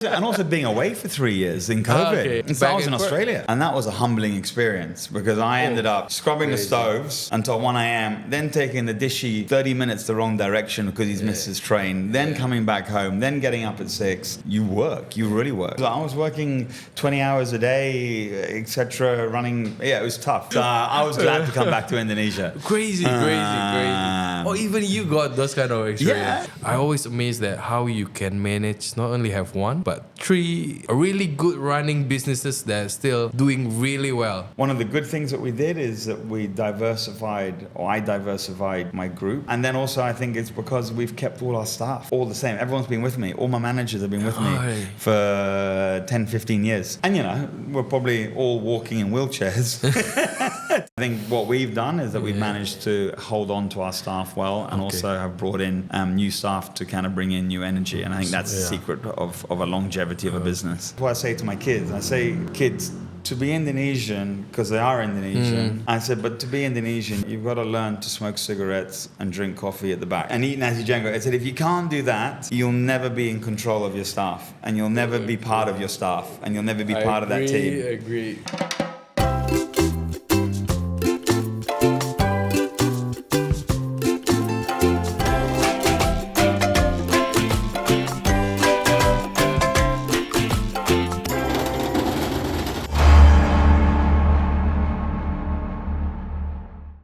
And also being away for 3 years in COVID. Okay. And so I was in Australia. And that was a humbling experience because I ended up scrubbing the stoves until 1 a.m., then taking the dishy 30 minutes the wrong direction because he's missed his train, then coming back home, then getting up at 6. You work. You really work. So I was working 20 hours a day, etc., running. Yeah, it was tough. So I was glad to come back to Indonesia. Crazy. Or even you got those kind of experience. I always amazed at how you can manage not only have one, but 3 really good running businesses that are still doing really well. One of the good things that we did is that I diversified my group. And then also I think it's because we've kept all our staff all the same. Everyone's been with me. All my managers have been with me for 10, 15 years. And we're probably all walking in wheelchairs. I think what we've done is that we've managed to hold on to our staff well and also have brought in new staff to kind of bring in new energy. And I think that's the secret of a longevity of a business. What I say to my kids, kids, to be Indonesian, because they are Indonesian, I said, but to be Indonesian, you've got to learn to smoke cigarettes and drink coffee at the back and eat nasi jangkok. I said, if you can't do that, you'll never be in control of your staff and you'll never be part of your staff and you'll never be part of that team. I agree.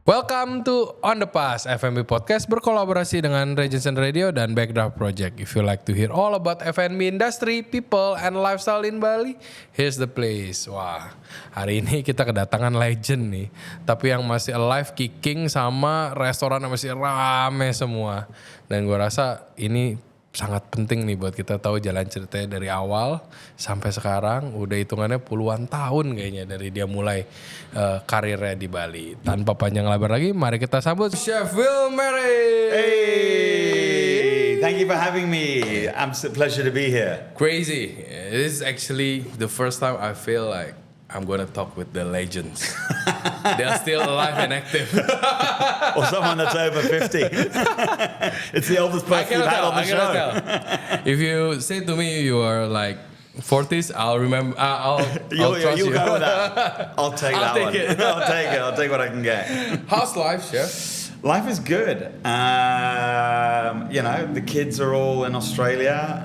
Welcome to Onthepas, F&B Podcast berkolaborasi dengan Janson Radio dan Backdraft Project. If you like to hear all about F&B industry, people, and lifestyle in Bali, here's the place. Wah, hari ini kita kedatangan legend nih. Tapi yang masih alive, kicking, sama restoran yang masih rame semua. Dan gue rasa ini sangat penting nih buat kita tahu jalan ceritanya dari awal sampai sekarang. Udah hitungannya puluhan tahun kayaknya dari dia mulai karirnya di Bali. Tanpa panjang lebar lagi, mari kita sambut Chef Will Meyrick. Hey, thank you for having me. Absolute pleasure to be here. Crazy. This is actually the first time I feel like I'm gonna talk with the legends. They're still alive and active. Or someone that's over 50. It's the oldest person we've had on the show. If you say to me you are like 40s, I'll remember. I'll trust you. Go with that. I'll take that one. I'll take it. I'll take what I can get. How's life, Chef? Life is good. The kids are all in Australia.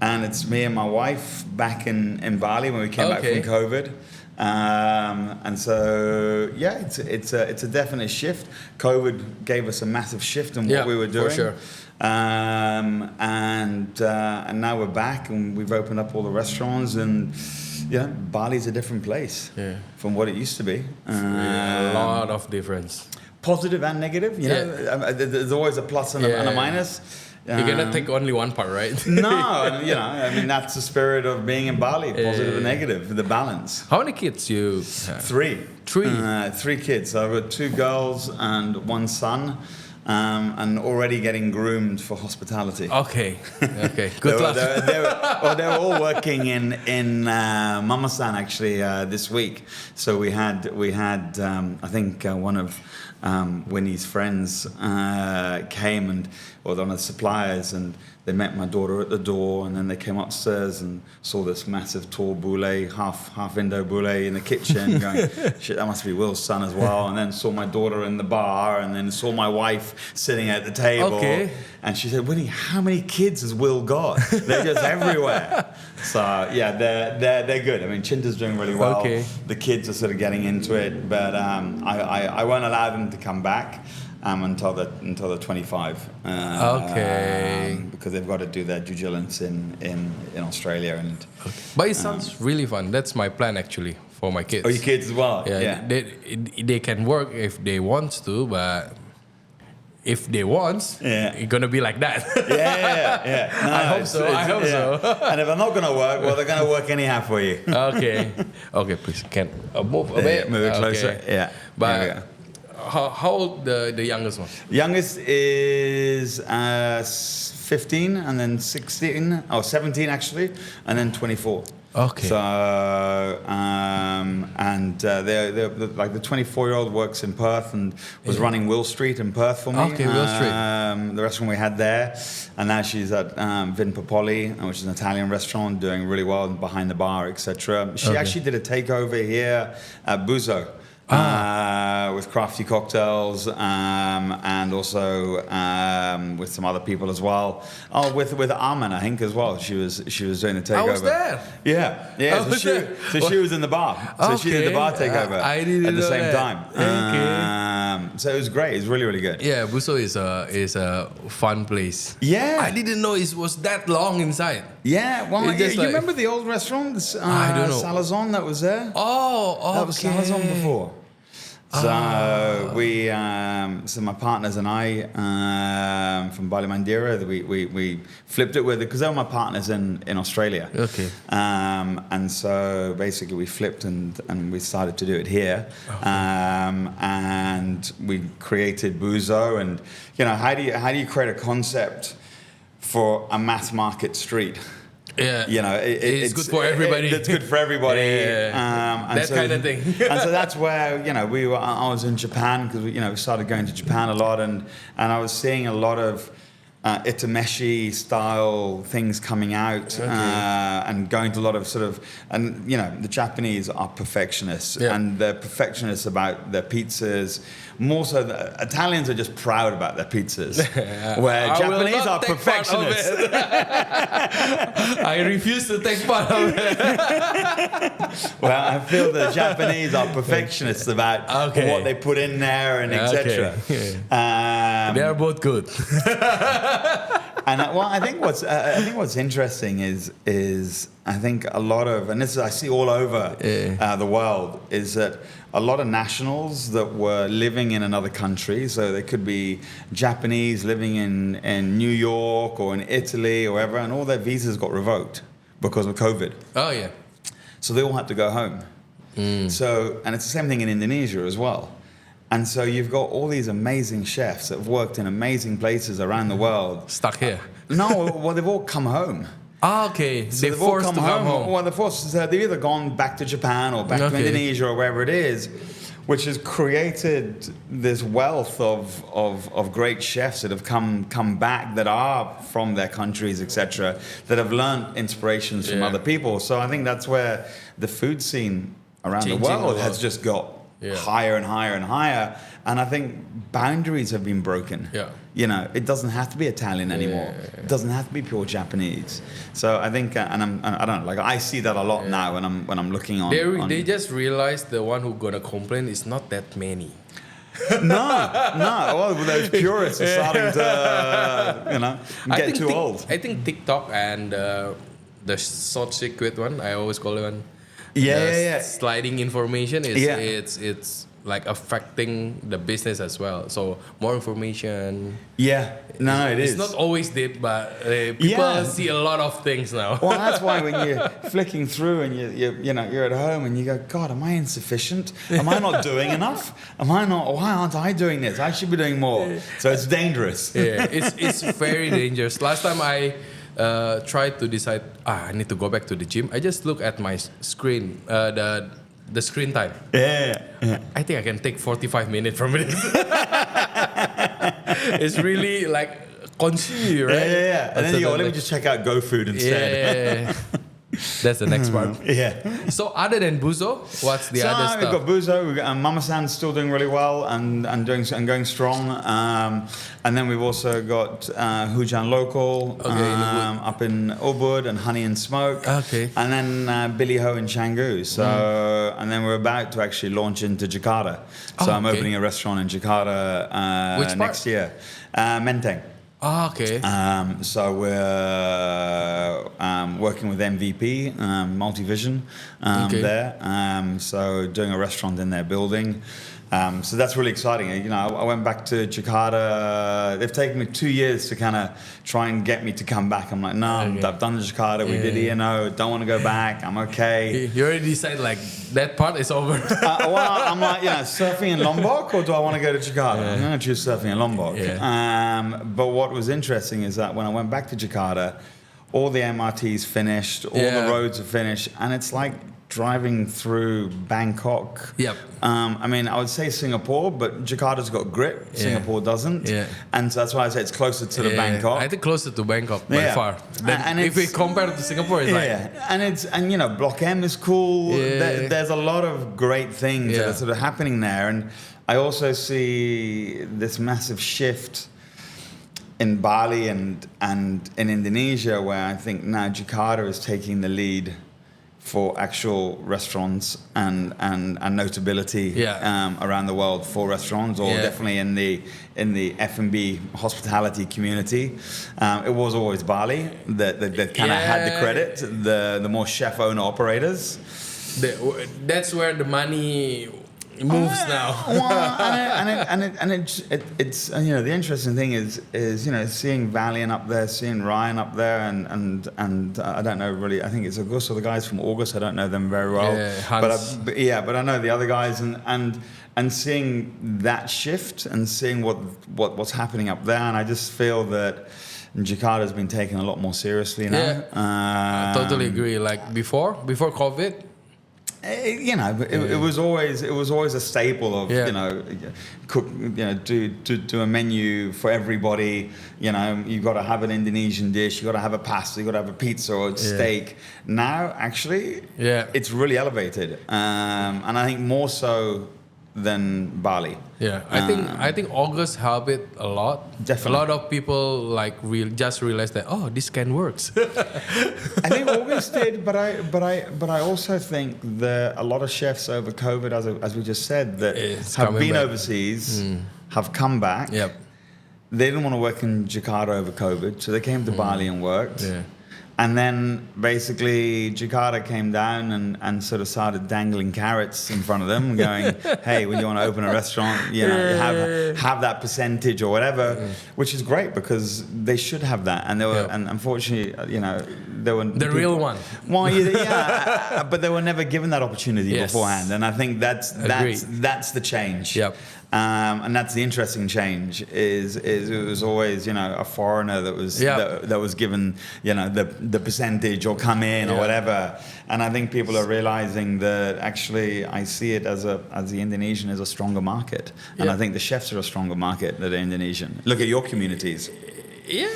And it's me and my wife back in Bali when we came back from COVID. And so, it's a definite shift. COVID gave us a massive shift in what we were doing. For sure. And now we're back and we've opened up all the restaurants and Bali's a different place from what it used to be. A lot of difference. Positive and negative. There's always a plus and a minus. You're gonna take only one part, right? No, that's the spirit of being in Bali, positive and negative, the balance. How many kids you have? 3. 3 kids. So I've got 2 girls and 1 son, and already getting groomed for hospitality. Okay. Good luck. They were all working in Mama-san actually this week. So we had I think one of Winnie's friends came and one of the suppliers, and they met my daughter at the door, and then they came upstairs and saw this massive tall boule, half Indo boule in the kitchen, going, shit, that must be Will's son as well. And then saw my daughter in the bar, and then saw my wife sitting at the table. Okay. And she said, Winnie, how many kids has Will got? They're just everywhere. So they're good. I mean, Chinta's doing really well. Okay. The kids are sort of getting into it, but I won't allow them to come back until they're 25. Because they've got to do their due diligence in Australia But it sounds really fun. That's my plan actually for my kids. Oh, your kids as well? Yeah. They can work if they want to, but if they want, it's gonna be like that. Yeah. No, I hope so. And if they're not gonna work, well, they're gonna work anyhow for you. Okay, please can move a bit. Move it closer. Okay. Yeah. But how old the youngest one? Youngest is 15, and then 16, or 17 actually, and then 24. Okay. So, they're like the 24-year-old works in Perth and was running Will Street in Perth for me. Okay, Will Street. The restaurant we had there. And now she's at Poli, which is an Italian restaurant, doing really well behind the bar, etc. She actually did a takeover here at Buzo. With crafty cocktails and also with some other people as well. Oh, with Armin, I think as well. She was doing the takeover. I was there. Yeah. So she was in the bar. So she did the bar takeover I didn't at the know same that. time. Okay. So it was great. It was really, really good. Yeah, Buso is a fun place. Yeah. I didn't know it was that long inside. Yeah. Well, It's just you like- remember the old restaurant, I don't know. Salazon, that was there? Oh, okay. That was Salazon before. So so my partners and I from Bali Mandira, we flipped it with it because they were my partners in Australia. Okay. And so basically we flipped and we started to do it here. And we created Buzo, and how do you create a concept for a mass market street? Yeah, it's good for everybody. It's good for everybody. Yeah. That kind of thing. And so that's where I was in Japan because we started going to Japan a lot, and I was seeing a lot of itameshi style things coming out, and going to a lot of the Japanese are perfectionists, and they're perfectionists about their pizzas. More so, the Italians are just proud about their pizzas, where Japanese are perfectionists. I refuse to take part of it. Well, I feel the Japanese are perfectionists about what they put in there and etc. They are both good. And I think what's interesting is I think a lot of, and this is, I see all over the world, is that a lot of nationals that were living in another country, so they could be Japanese living in New York or in Italy or wherever, and all their visas got revoked because of COVID. Oh yeah. So they all had to go home. So, and it's the same thing in Indonesia as well. And so you've got all these amazing chefs that have worked in amazing places around the world. Stuck here. No, well, they've all come home. Okay. So They're forced to come home. Well, they've either gone back to Japan or back to Indonesia or wherever it is, which has created this wealth of great chefs that have come back, that are from their countries, etc., that have learned inspirations from other people. So I think that's where the food scene around the world has just got higher and higher and higher. And I think boundaries have been broken. Yeah. It doesn't have to be Italian anymore. It doesn't have to be pure Japanese. So I think, I don't know, like I see that a lot now when I'm looking on. They just realized the one who gonna complain is not that many. No. Well, those purists are starting to, get too old. I think TikTok and the short circuit one, I always call it one. Yeah. Sliding information is it's like affecting the business as well. So more information. Yeah. No, it is. It's not always deep, but people see a lot of things now. Well, that's why when you're flicking through and you're at home and you go, God, am I insufficient? Am I not doing enough? Why aren't I doing this? I should be doing more. So it's dangerous. Yeah, it's very dangerous. Last time I tried to decide, I need to go back to the gym. I just look at my screen, the screen time. Yeah. I think I can take 45 minutes from it. It's really like consume you, right? Yeah. And then you go, let me just check out GoFood instead. Yeah. That's the next part. Yeah. So other than Buzo, what's the other stuff? We've got Buzo, we've got Mama-san's still doing really well and going strong. And then we've also got Hujan Local up in Ubud and Honey and Smoke. Okay. And then Billy Ho in Canggu. So and then we're about to actually launch into Jakarta. So I'm opening a restaurant in Jakarta next year. Menteng. Okay. So we're working with MVP, Multivision there. So doing a restaurant in their building. So that's really exciting. I went back to Jakarta. They've taken me 2 years to kind of try and get me to come back. I'm like, no, I've done Jakarta. We did ENO. Don't want to go back. I'm okay. You already decided like that part is over. Well, I'm like, surfing in Lombok, or do I want to go to Jakarta? I'm going to choose surfing in Lombok. Yeah. But what was interesting is that when I went back to Jakarta, all the MRTs finished, all the roads are finished, and it's like driving through Bangkok. Yep. I mean, I would say Singapore, but Jakarta's got grit. Singapore doesn't. Yeah. And so that's why I say it's closer to the Bangkok. I think closer to Bangkok by far. And if we compare it to Singapore, it's and you know, Block M is cool. There's a lot of great things that are sort of happening there. And I also see this massive shift in Bali and in Indonesia, where I think now Jakarta is taking the lead for actual restaurants and notability around the world for restaurants, or definitely in the F&B hospitality community. It was always Bali that kind of had the credit, the more chef owner operators. That's where the money moves now. It's you know, the interesting thing is you know, seeing Valiant up there, seeing Ryan up there, and I don't know really. I think it's August, or the guys from August. I don't know them very well. But I know the other guys, and seeing that shift and seeing what's happening up there, and I just feel that Jakarta's been taken a lot more seriously now. I totally agree. Like before COVID. You know, it was always a staple of you know, cook, you know, do a menu for everybody. You know, you've got to have an Indonesian dish, you got to have a pasta, you got to have a pizza or a steak. Now, actually, it's really elevated, and I think more so than Bali. Yeah, I think August helped it a lot. Definitely, a lot of people like just realized that this can works. I think August did, but I also think that a lot of chefs over COVID, as we just said, that have been overseas, have come back. Yep. They didn't want to work in Jakarta over COVID, so they came to Bali and worked. Yeah. And then basically Jakarta came down and sort of started dangling carrots in front of them, going, "Hey, when you want to open a restaurant, you know, have that percentage or whatever," which is great because they should have that. And they were, and unfortunately, you know, they were the real one. Well, but they were never given that opportunity beforehand. And I think that's the change. Yep. And that's the interesting change. Is it was always, you know, a foreigner that was that was given, you know, the percentage or come in or whatever. And I think people are realizing that actually I see it as the Indonesian is a stronger market, and I think the chefs are a stronger market than the Indonesian. Look at your communities. Yeah,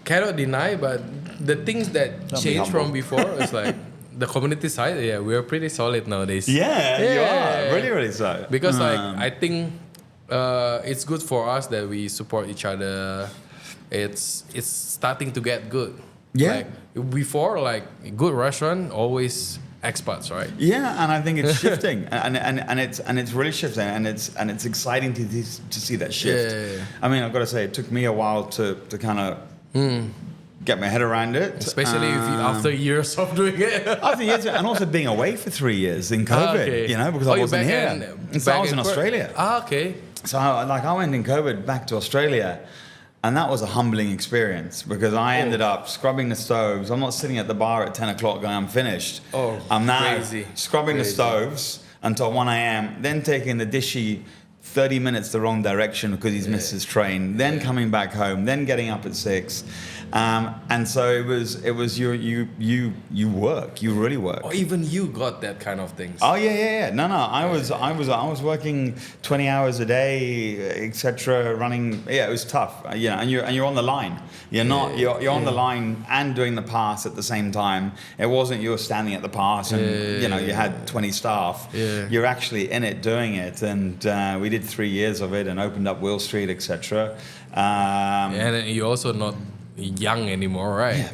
cannot deny, but the things that changed from before is like. The community side, we are pretty solid nowadays. Yeah, you are really, really so. Because like I think it's good for us that we support each other. It's starting to get good. Yeah. Like before, like good restaurant always expats, right? Yeah, and I think it's shifting, and it's really shifting, and it's exciting to see that shift. Yeah. I mean, I've got to say, it took me a while to kind of. Get my head around it, especially after years of doing it. After years, and also being away for 3 years in COVID, you know, because I wasn't here. So I was in Australia. Okay. So I went in COVID back to Australia, and that was a humbling experience because I ended up scrubbing the stoves. I'm not sitting at the bar at 10 o'clock going, I'm finished. I'm now scrubbing the stoves until 1 a.m., then taking the dishy 30 minutes the wrong direction because he's missed his train, then coming back home, then getting up at 6. And so it was you work, you really work. Or even you got that kind of things. Oh yeah. No, I was working 20 hours a day, etc. Running. Yeah, it was tough. You know, and you're on the line. You're on the line and doing the pass at the same time. It wasn't you were standing at the pass and you know you had 20 staff. Yeah. You're actually in it doing it, and we did 3 years of it and opened up Will Street, etc. And you also not young anymore, right?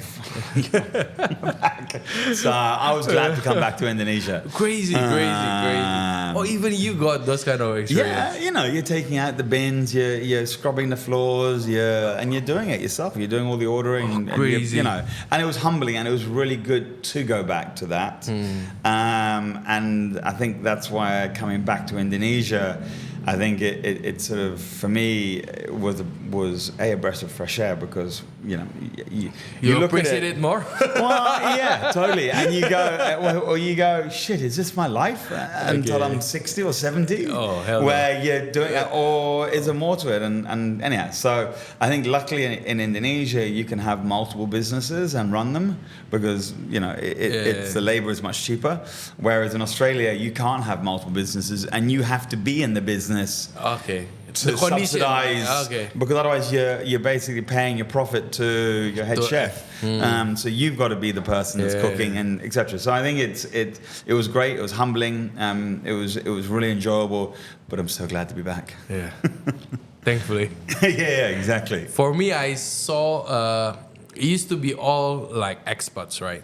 So I was glad to come back to Indonesia. Crazy. Or even you got those kind of experience. Yeah, you know, you're taking out the bins, you're scrubbing the floors, and you're doing it yourself. You're doing all the ordering. Crazy. You know, and it was humbling, and it was really good to go back to that. And I think that's why coming back to Indonesia, I think it sort of, for me, was a breath of fresh air because you look appreciate at it more. Well, yeah, totally. And you go, shit, is this my life until I'm 60 or 70? Oh, hell where you're doing it, or is there more to it? And anyhow, so I think luckily in Indonesia you can have multiple businesses and run them because it's the labor is much cheaper. Whereas in Australia you can't have multiple businesses and you have to be in the business. Okay. To subsidize, because otherwise you're basically paying your profit to your head chef. So you've got to be the person that's cooking and etc. So I think it was great. It was humbling. It was really enjoyable. But I'm so glad to be back. Yeah, thankfully. yeah, exactly. For me, I saw it used to be all like expats, right?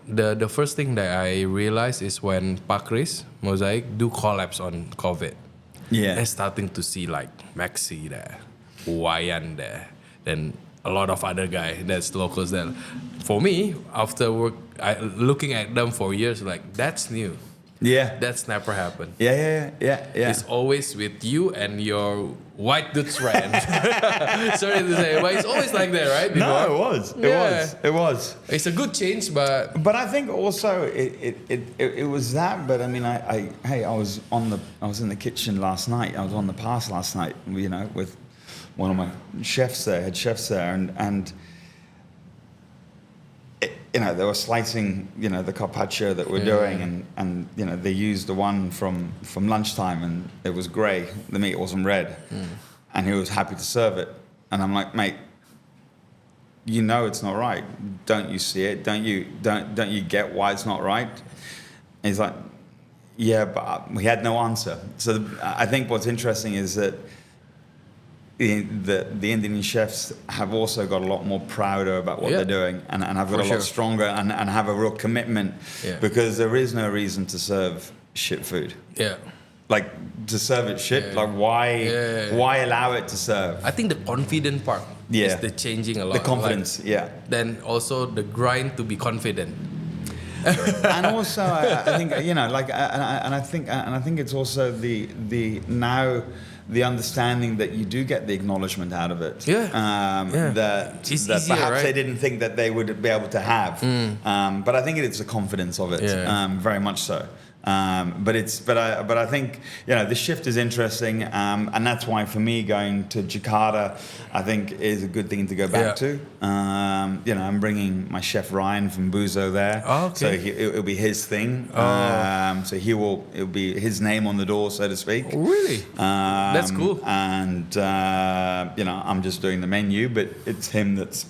The first thing that I realized is when Pak Chris Mosaic do collabs on COVID. Yeah, they're starting to see like Maxi there, Wayan there, then a lot of other guys that's locals there. For me, after work, looking at them for years, like that's new. Yeah, that's never happened. Yeah. It's always with you and your white dude's friend. Sorry to say, but it's always like that, right? No, it was. It's a good change, but I think also it was that. But I mean, I was in the kitchen last night. I was on the pass last night, with one of my head chefs there, and. They were slicing, the carpaccio that we're doing, and they used the one from lunchtime, and it was grey. The meat wasn't red, and he was happy to serve it. And I'm like, mate, it's not right. Don't you see it? Don't you get why it's not right? And he's like, yeah, but we had no answer. So I think what's interesting is that. The Indian chefs have also got a lot more prouder about what they're doing and have got a lot stronger and have a real commitment because there is no reason to serve shit food. Yeah. Like to serve it shit, like why allow it to serve? I think the confident part is the changing a lot. The confidence, Then also the grind to be confident. And also I think I think it's also the now the understanding that you do get the acknowledgement out of it. That perhaps they didn't think that they would be able to have. But I think it's the confidence of it, very much so. But I think the shift is interesting, and that's why for me going to Jakarta, I think is a good thing to go back to. I'm bringing my chef Ryan from Buzo there, so it'll be his thing. So it'll be his name on the door, so to speak. Oh, really? That's cool. And I'm just doing the menu, but it's him that's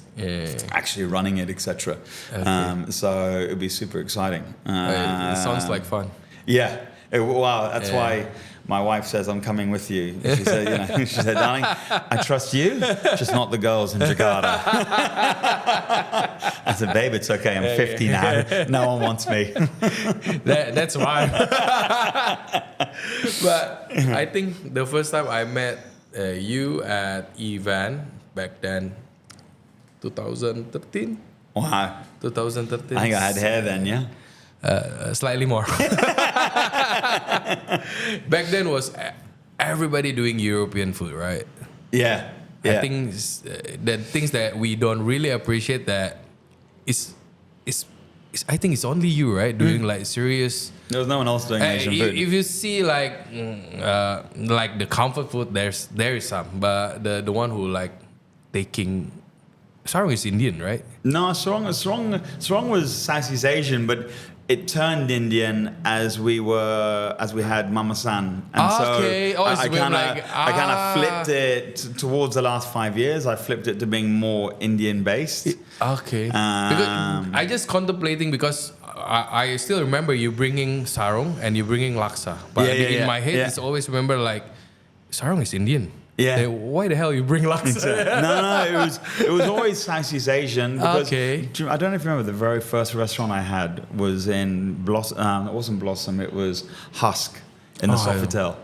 actually running it, etc. So it'll be super exciting. It sounds like fun. Yeah. That's why my wife says I'm coming with you. She said, darling, I trust you, just not the girls in Jakarta. I said, babe, it's okay. I'm 50 now. No one wants me. That's why. But I think the first time I met you at event back then, 2013. Wow. 2013. I think I had hair then, yeah. Slightly more. Back then was everybody doing European food, right? Yeah. I think the things that we don't really appreciate that is I think it's only you, right? Doing like serious. There was no one else doing Asian food. If you see like the comfort food, there is some, but the one who like taking. Sarong is Indian, right? No, Sarong was Southeast Asian, but it turned Indian as we had Mama San, and so I kind of flipped it towards the last 5 years. I flipped it to being more Indian based. Okay, because I just contemplating because I still remember you bringing sarong and you bringing laksa, but in my head it's always remember like sarong is Indian. Yeah. Then why the hell you bring laksa? No, it was always Southeast Asian. Because I don't know if you remember the very first restaurant I had was in Blossom. It wasn't Blossom. It was Husk in the Sofitel.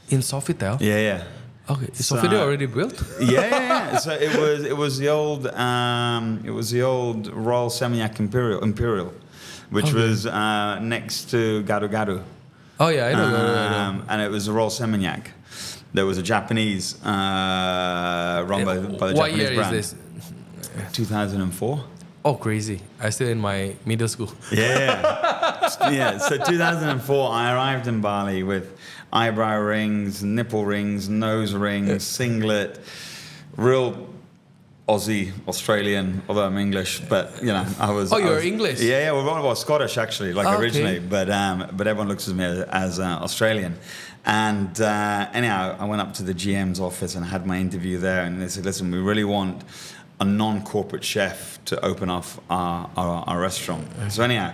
In Sofitel? Yeah. Okay. Is Sofitel already built? Yeah. So it was the old Royal Seminyak Imperial, which was next to Gado Gado. Oh yeah, I know. And it was the Royal Seminyak. There was a Japanese run by the what Japanese year brand. Is this? 2004. Oh, crazy. I still in my middle school. Yeah. So 2004, I arrived in Bali with eyebrow rings, nipple rings, nose rings, singlet, real Aussie, Australian, although I'm English, but you know, I was. Oh, you're English? Yeah, well, Scottish actually, like originally, but everyone looks at me as Australian. And anyhow, I went up to the GM's office and had my interview there, and they said, "Listen, we really want a non-corporate chef to open up our restaurant." So anyhow,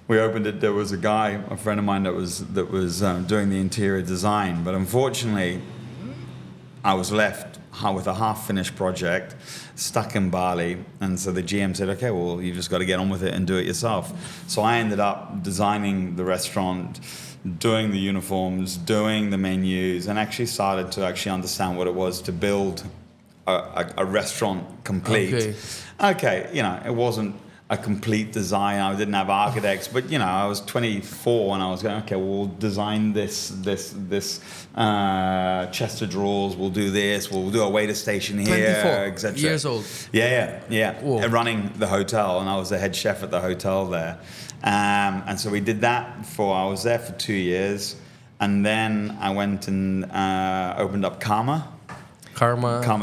we opened it. There was a guy, a friend of mine, that was doing the interior design, but unfortunately, I was left with a half-finished project, stuck in Bali, and so the GM said, "Okay, well, you've just got to get on with it and do it yourself." So I ended up designing the restaurant, doing the uniforms, doing the menus, and actually started to understand what it was to build a restaurant complete. Okay, you know, it wasn't a complete design. I didn't have architects, but you know, I was 24 and I was going, okay, we'll design this chest of drawers. We'll do this. We'll do a waiter station here, 24 etc. years old. Yeah. Whoa. Running the hotel, and I was the head chef at the hotel there. And so we did that I was there for 2 years, and then I went and opened up Karma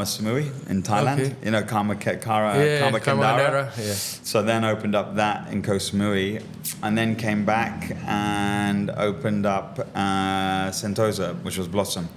Samui in Thailand. Okay. You know, Karma Karma Kendara. Yeah. So then opened up that in Koh Samui, and then came back and opened up Sentosa, which was Blossom.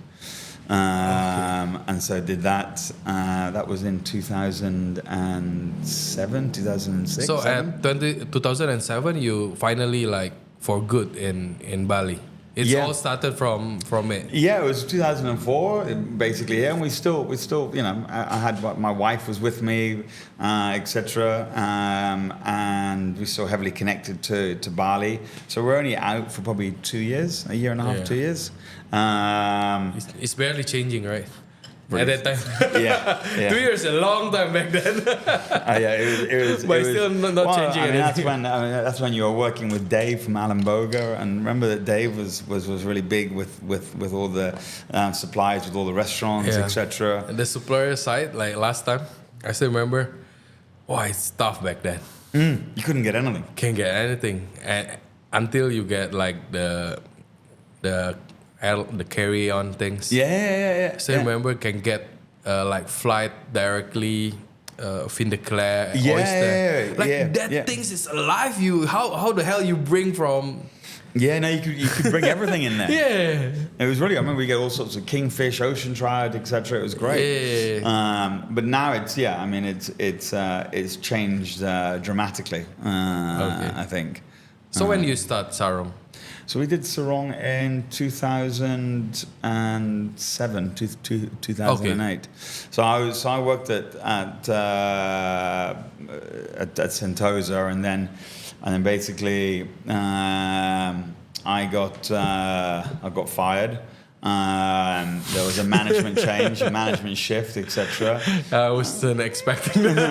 And so did that. That was in 2007, 2006. So at 2007, you finally like for good in Bali. It's all started from it. Yeah, it was 2004, basically. Yeah, and we still, you know, I had my wife was with me, etc. And we still heavily connected to Bali. So we're only out for probably 2 years, a year and a half, 2 years. It's barely changing, right? At that time. Yeah. 2 years, a long time back then. It was. But it's still not changing anything. That's when you were working with Dave from Alan Boga, and remember that Dave was really big with all the supplies, with all the restaurants, etc. And the supplier side, like last time, I still remember. It's tough back then. You couldn't get anything. Can't get anything, until you get like the carry-on things. Yeah. So remember, can get like flight directly, Vindeclair, oyster. Things is alive. How the hell you bring from? Yeah, no, you could bring everything in there. Yeah. It was really. I remember we get all sorts of kingfish, ocean trout, etc. It was great. Yeah. But now it's it's changed dramatically. I think. So when you start Sarong? So we did Sarong in 2007, 2008. So I worked at Sentosa, and then basically I got fired. There was a management change, a management shift, etc. I wasn't expecting that. No,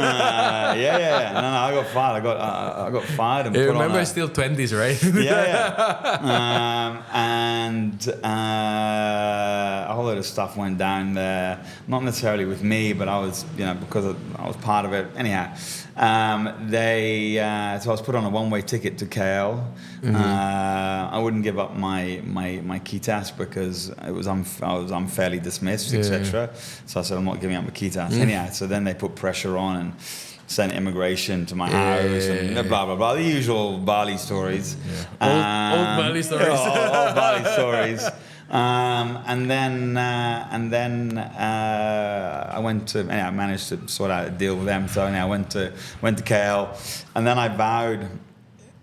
I got fired. I got fired and put remember on still 20s, right? And a whole lot of stuff went down there. Not necessarily with me, but I was, because I was part of it. Anyhow, so I was put on a one-way ticket to KL. I wouldn't give up my kitas because I was unfairly dismissed, etc. So I said, I'm not giving up my kitas. Anyhow, so then they put pressure on and sent immigration to my house and blah blah blah, the usual Bali stories. Old Bali stories. Old Bali stories. And then I went to. Anyway, I managed to sort out a deal with them. So I went to KL, and then I vowed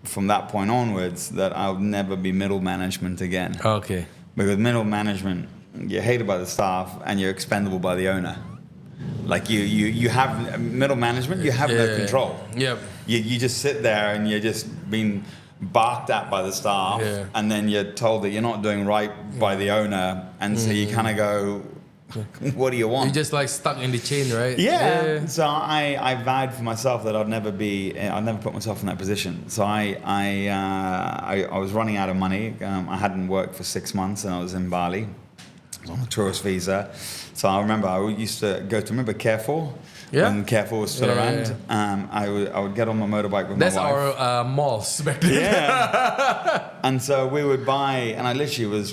from that point onwards that I would never be middle management again. Okay. Because middle management, you're hated by the staff and you're expendable by the owner. Like you have middle management, you have no control. Yep. You just sit there and you're just being barked at by the staff, and then you're told that you're not doing right by the owner, and so you kind of go, what do you want? You're just like stuck in the chain, right? Yeah. So I vowed for myself that I'd never put myself in that position. So I was running out of money. I hadn't worked for 6 months, and I was in Bali. I was on a tourist visa. So I remember I used to go to, Carrefour? when Carrefour was still around. I would get on my motorbike with my wife. That's our malls back then. Yeah. And so we would buy, and I literally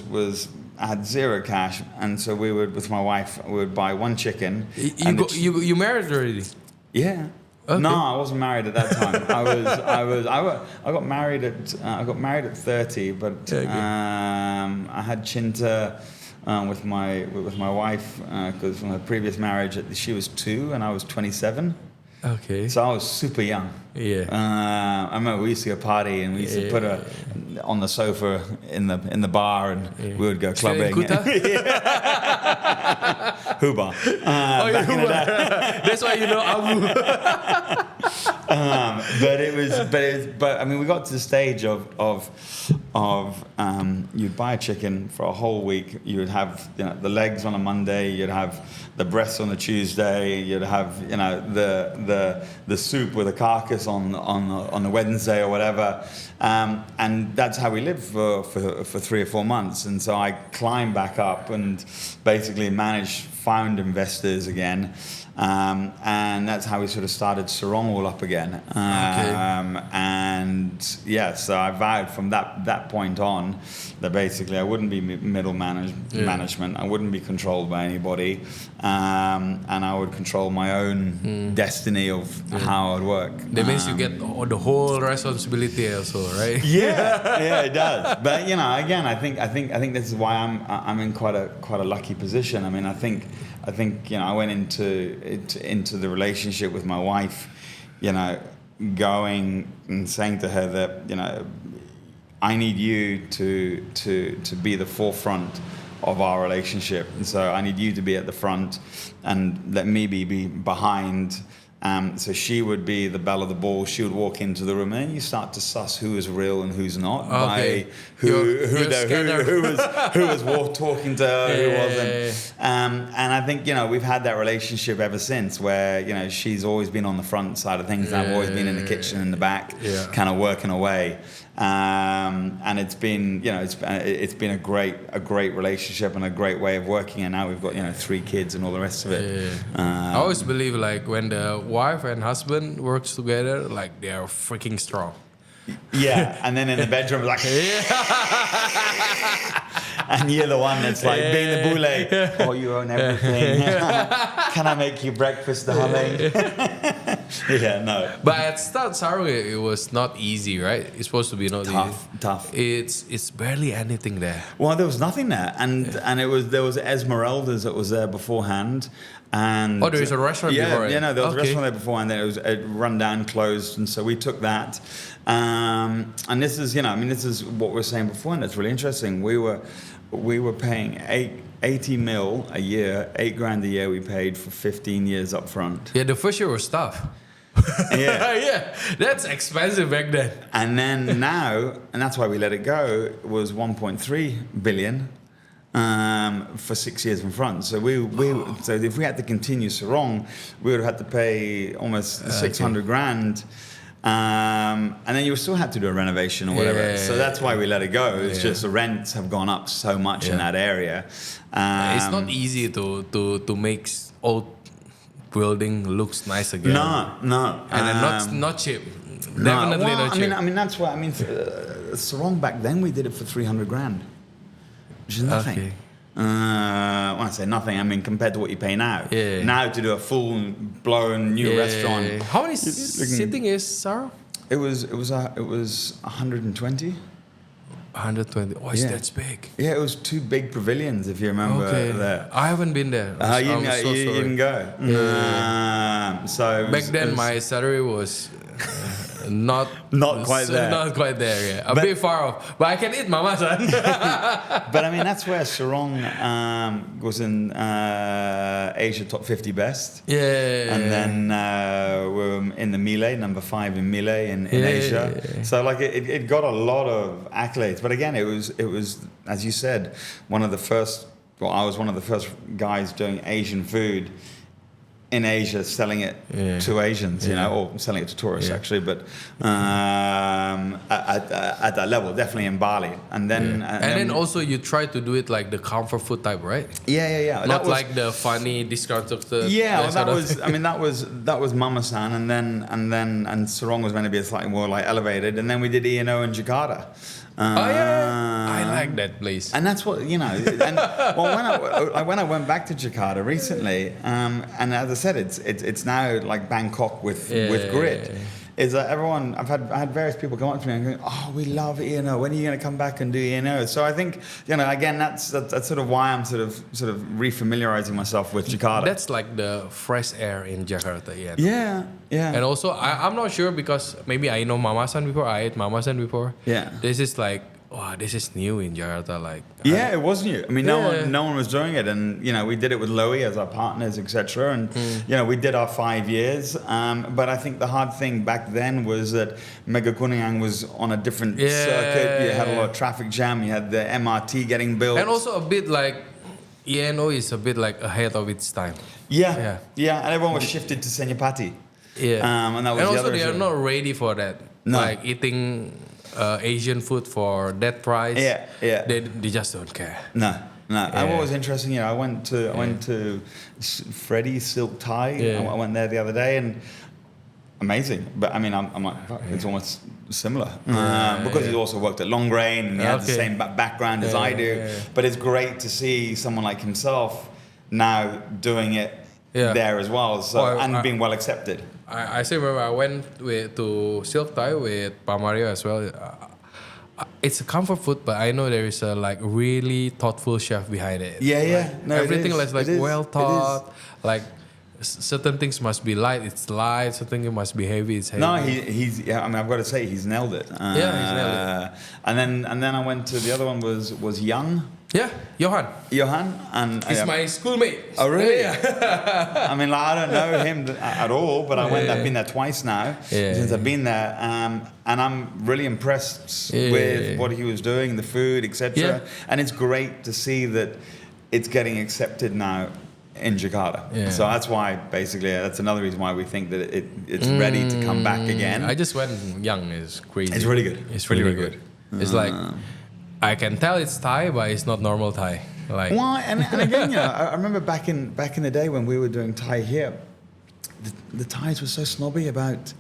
I had zero cash, and so we would, with my wife, we would buy one chicken. You married already? Yeah. Okay. No, I wasn't married at that time. I got married at 30, but I had chinta with my wife because from her previous marriage, she was 2 and I was 27. Okay. So I was super young. Yeah. I remember we used to go party and we used to put her on the sofa in the bar and we would go clubbing. Huba. Back in the day. That's why you know Abu. But I mean, we got to the stage of you'd buy a chicken for a whole week. You would have the legs on a Monday. You'd have the breasts on a Tuesday. You'd have the soup with a carcass on the Wednesday or whatever. And that's how we lived for 3 or 4 months. And so I climbed back up and basically found investors again. And that's how we sort of started Sarong all up again. And so I vowed from that point on that basically I wouldn't be middle management. I wouldn't be controlled by anybody. And I would control my own destiny of how I would work. That means you get the whole responsibility also, right? Yeah, it does. But again, I think this is why I'm in quite a lucky position. I mean, I think I went into the relationship with my wife, going and saying to her that I need you to be the forefront of our relationship, and so I need you to be at the front and let me be behind. So she would be the belle of the ball. She would walk into the room, and then you start to suss who is real and who's not by who was talking to her, who wasn't. And I think we've had that relationship ever since, where she's always been on the front side of things, and I've always been in the kitchen in the back, kind of working away. And it's been it's been a great relationship and a great way of working, and now we've got 3 kids and all the rest of it. I always believe like when the wife and husband works together, like they are freaking strong. Yeah, and then in the bedroom, like, and you're the one that's like being the boule. Oh, you own everything. Can I make you breakfast, darling? No. But at start, Sarong, it was not easy, right? It's supposed to be not tough. It's barely anything there. Well, there was nothing there, and there was Esmeralda's that was there beforehand. And there is a restaurant before it. Yeah, there was a restaurant there before, and then it was run down, closed, and so we took that. And this is, this is what we were saying before, and it's really interesting. We were paying 80 mil a year, $8,000 a year. We paid for 15 years up front. Yeah, the first year was tough. Yeah, that's expensive back then. And then now, and that's why we let it go, was 1.3 billion. For 6 years in front. So so if we had to continue Sarong, we would have had to pay almost $600,000. And then you still had to do a renovation or whatever. So that's why we let it go. It's just the rents have gone up so much in that area. It's not easy to make old building looks nice again. No. And then not cheap. Definitely not cheap. I mean that's why Sarong back then we did it for $300,000. Which is nothing. Okay. When I say nothing, I mean compared to what you pay now. Yeah. Now to do a full-blown new restaurant. How many sitting is Sarah? It was 120. 120. Oh, that's big. Yeah, it was 2 big pavilions, if you remember. There. I haven't been there. You didn't go. So back then, my salary was. Not quite there. Not quite there, yeah. A bit far off. But I can eat mama, son. But I mean, that's where Sarong was in Asia top 50 best. Yeah. And then we're in the Mile, number 5 in Mile in Asia. Yeah. So like it got a lot of accolades. But again, it was as you said, I was one of the first guys doing Asian food in Asia, selling it to Asians, or selling it to tourists actually. But at that level, definitely in Bali. And then and then also you try to do it like the comfort food type, right? Yeah. Not that like the funny disconstructed. Yeah, well, that was Mama-san, and Sarong was meant to be slightly more like elevated, and then we did E&O in Jakarta. I like that place. And that's what, you know, and well, when I went back to Jakarta recently, and as I said, it's now like Bangkok with grit. Is that everyone? I had various people come up to me and go, "Oh, we love E&O. When are you going to come back and do E&O?" So I think, you know, again, that's sort of why I'm sort of refamiliarizing myself with Jakarta. That's like the fresh air in Jakarta, yeah. Yeah. And also, I'm not sure because maybe I know Mama-san before. I ate Mama-san before. Yeah. This is like, wow, this is new in Jakarta. Like, it was new. I mean, no one was doing it, and you know, we did it with Lowy as our partners, etc. And you know, we did our 5 years. But I think the hard thing back then was that Mega Kuningan was on a different circuit. You had a lot of traffic jam. You had the MRT getting built, and also a bit like E&O is a bit like ahead of its time. Yeah. And everyone was shifted to Senapati. Yeah. And that was and the also other they are issue. not ready for that. No. Like eating Asian food for that price. Yeah. They just don't care. No. And what was interesting, you know, I went to Freddy's Silk Thai. I went there the other day, and amazing. But I mean, I'm like, fuck, it's almost similar because he also worked at Long Grain and he had the same background as I do. Yeah. But it's great to see someone like himself now doing it there as well, and being well accepted. I still remember I went to Silk Thai with Pa Mario as well. It's a comfort food, but I know there is a like really thoughtful chef behind it. Yeah. No, everything is like well thought. Like certain things must be light, it's light. Certain things must be heavy, it's heavy. No, he's. Yeah, I mean, I've got to say, he's nailed it. He's nailed it. And then I went to the other one was Young. Yeah, Johan, and he's my schoolmate. Oh really? Yeah. I mean, like, I don't know him at all, but I've been there twice now since I've been there, and I'm really impressed with what he was doing, the food, etc. Yeah. And it's great to see that it's getting accepted now in Jakarta. Yeah. So that's why, basically, that's another reason why we think that it's ready to come back again. I just went Young, is crazy. It's really good. It's really good. It's like, I can tell it's Thai, but it's not normal Thai. Like, well, and again, you know, I remember back in the day when we were doing Thai here, the Thais were so snobby about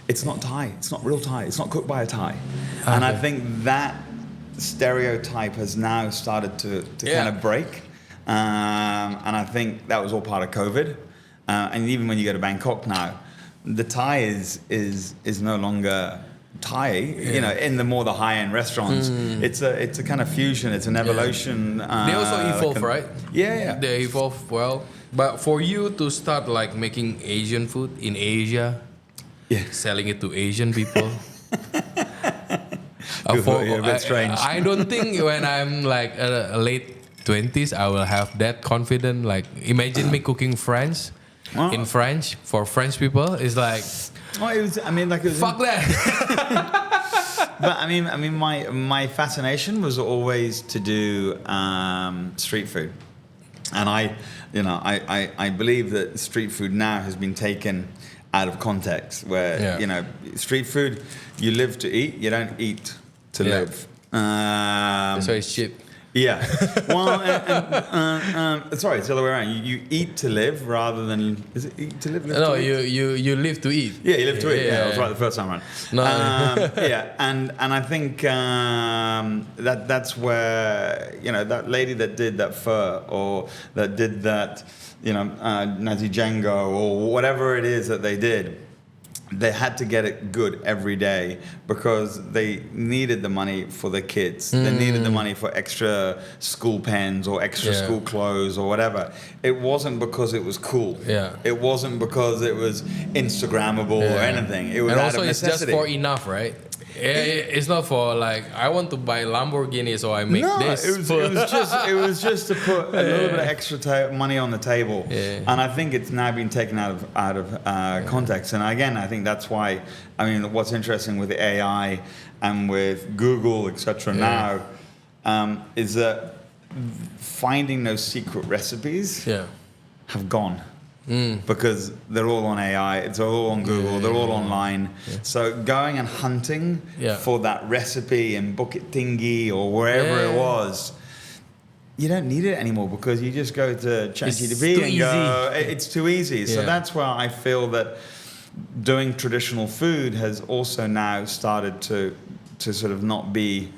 it's not Thai, it's not real Thai, it's not cooked by a Thai, and I think that stereotype has now started to kind of break, and I think that was all part of COVID, and even when you go to Bangkok now, the Thai is no longer Thai, you know, in the high-end restaurants. It's a kind of fusion. It's an evolution. They also evolve, right? Yeah. They evolve well. But for you to start like making Asian food in Asia, selling it to Asian people, you're a bit strange. I don't think when I'm like late 20s, I will have that confident. Like, imagine me cooking French in French for French people. It's like. Well, it was fuck that. But I mean, my fascination was always to do street food, and I believe that street food now has been taken out of context. Where you know, street food, you live to eat, you don't eat to live. That's why it's cheap. Yeah. Well, sorry, it's the other way around. You eat to live rather than... Is it eat to live? No, you live to eat. Yeah, you live to eat. Yeah, I was right the first time around. No. And I think that's where, you know, that lady that did that pho or that did that, you know, Nasi Django or whatever it is that they did, they had to get it good every day because they needed the money for their kids. They needed the money for extra school pens or extra school clothes or whatever. It wasn't because it was cool. Yeah. It wasn't because it was Instagrammable or anything. It was and out also of it's necessity. just for enough, right? It's not for like I want to buy Lamborghini so I make this. It was just to put a little bit of extra money on the table, and I think it's now been taken out of context. And again, I think that's why. I mean, what's interesting with the AI and with Google, etc. Now is that finding those secret recipes have gone. because they're all on AI, it's all on Google, they're all online. So going and hunting for that recipe in Bukit Tinggi or wherever it was, you don't need it anymore because you just go to ChatGPT and go, it's too easy. So that's where I feel that doing traditional food has also now started to sort of not be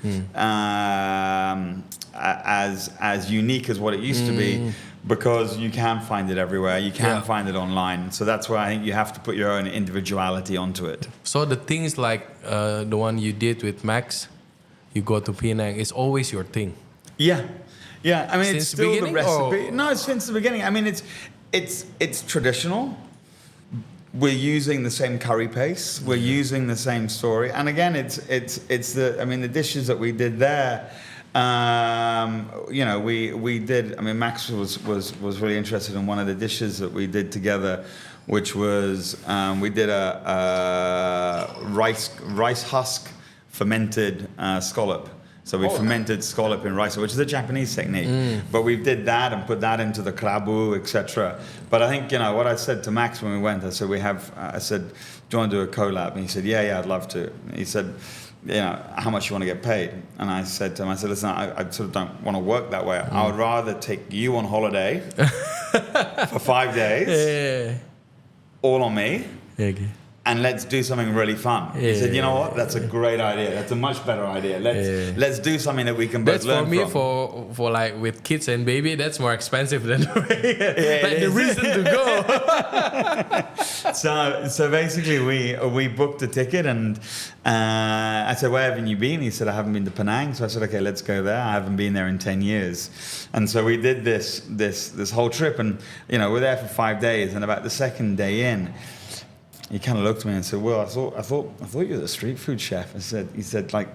as unique as what it used to be, because you can find it everywhere, you can find it online. So that's where I think you have to put your own individuality onto it. So the things like the one you did with Max, you go to Penang, is always your thing. Yeah. I mean, Since it's still the recipe. Or? No, it's since the beginning. I mean, it's traditional. We're using the same curry paste. We're using the same story. And again, it's the dishes that we did there. We did. I mean, Max was really interested in one of the dishes that we did together, which was we did a rice husk fermented scallop. So we fermented scallop in rice, which is a Japanese technique. But we did that and put that into the krabu, etc. But I think, what I said to Max when we went, I said, do you want to do a collab? And he said, yeah, I'd love to. And he said, how much you want to get paid? And I said to him, listen, I sort of don't want to work that way. I would rather take you on holiday for 5 days, all on me. And let's do something really fun. He said, you know what? That's a great idea. That's a much better idea. Let's do something that we can both learn from. That's for me, for like with kids and baby, that's more expensive than the reason to go. So basically we booked a ticket and I said, where haven't you been? He said, I haven't been to Penang. So I said, okay, let's go there. I haven't been there in 10 years. And so we did this whole trip, and we're there for 5 days, and about the second day in, he kind of looked at me and said, "Well, I thought you were the street food chef." He said, like,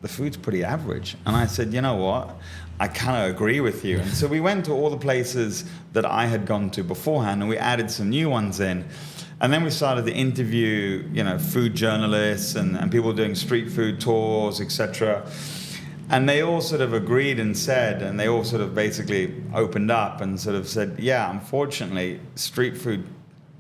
the food's pretty average. And I said, you know what? I kind of agree with you. And so we went to all the places that I had gone to beforehand, and we added some new ones in. And then we started to interview, food journalists and people doing street food tours, etc. And they all sort of agreed and said, and they all sort of basically opened up and sort of said, yeah, unfortunately, street food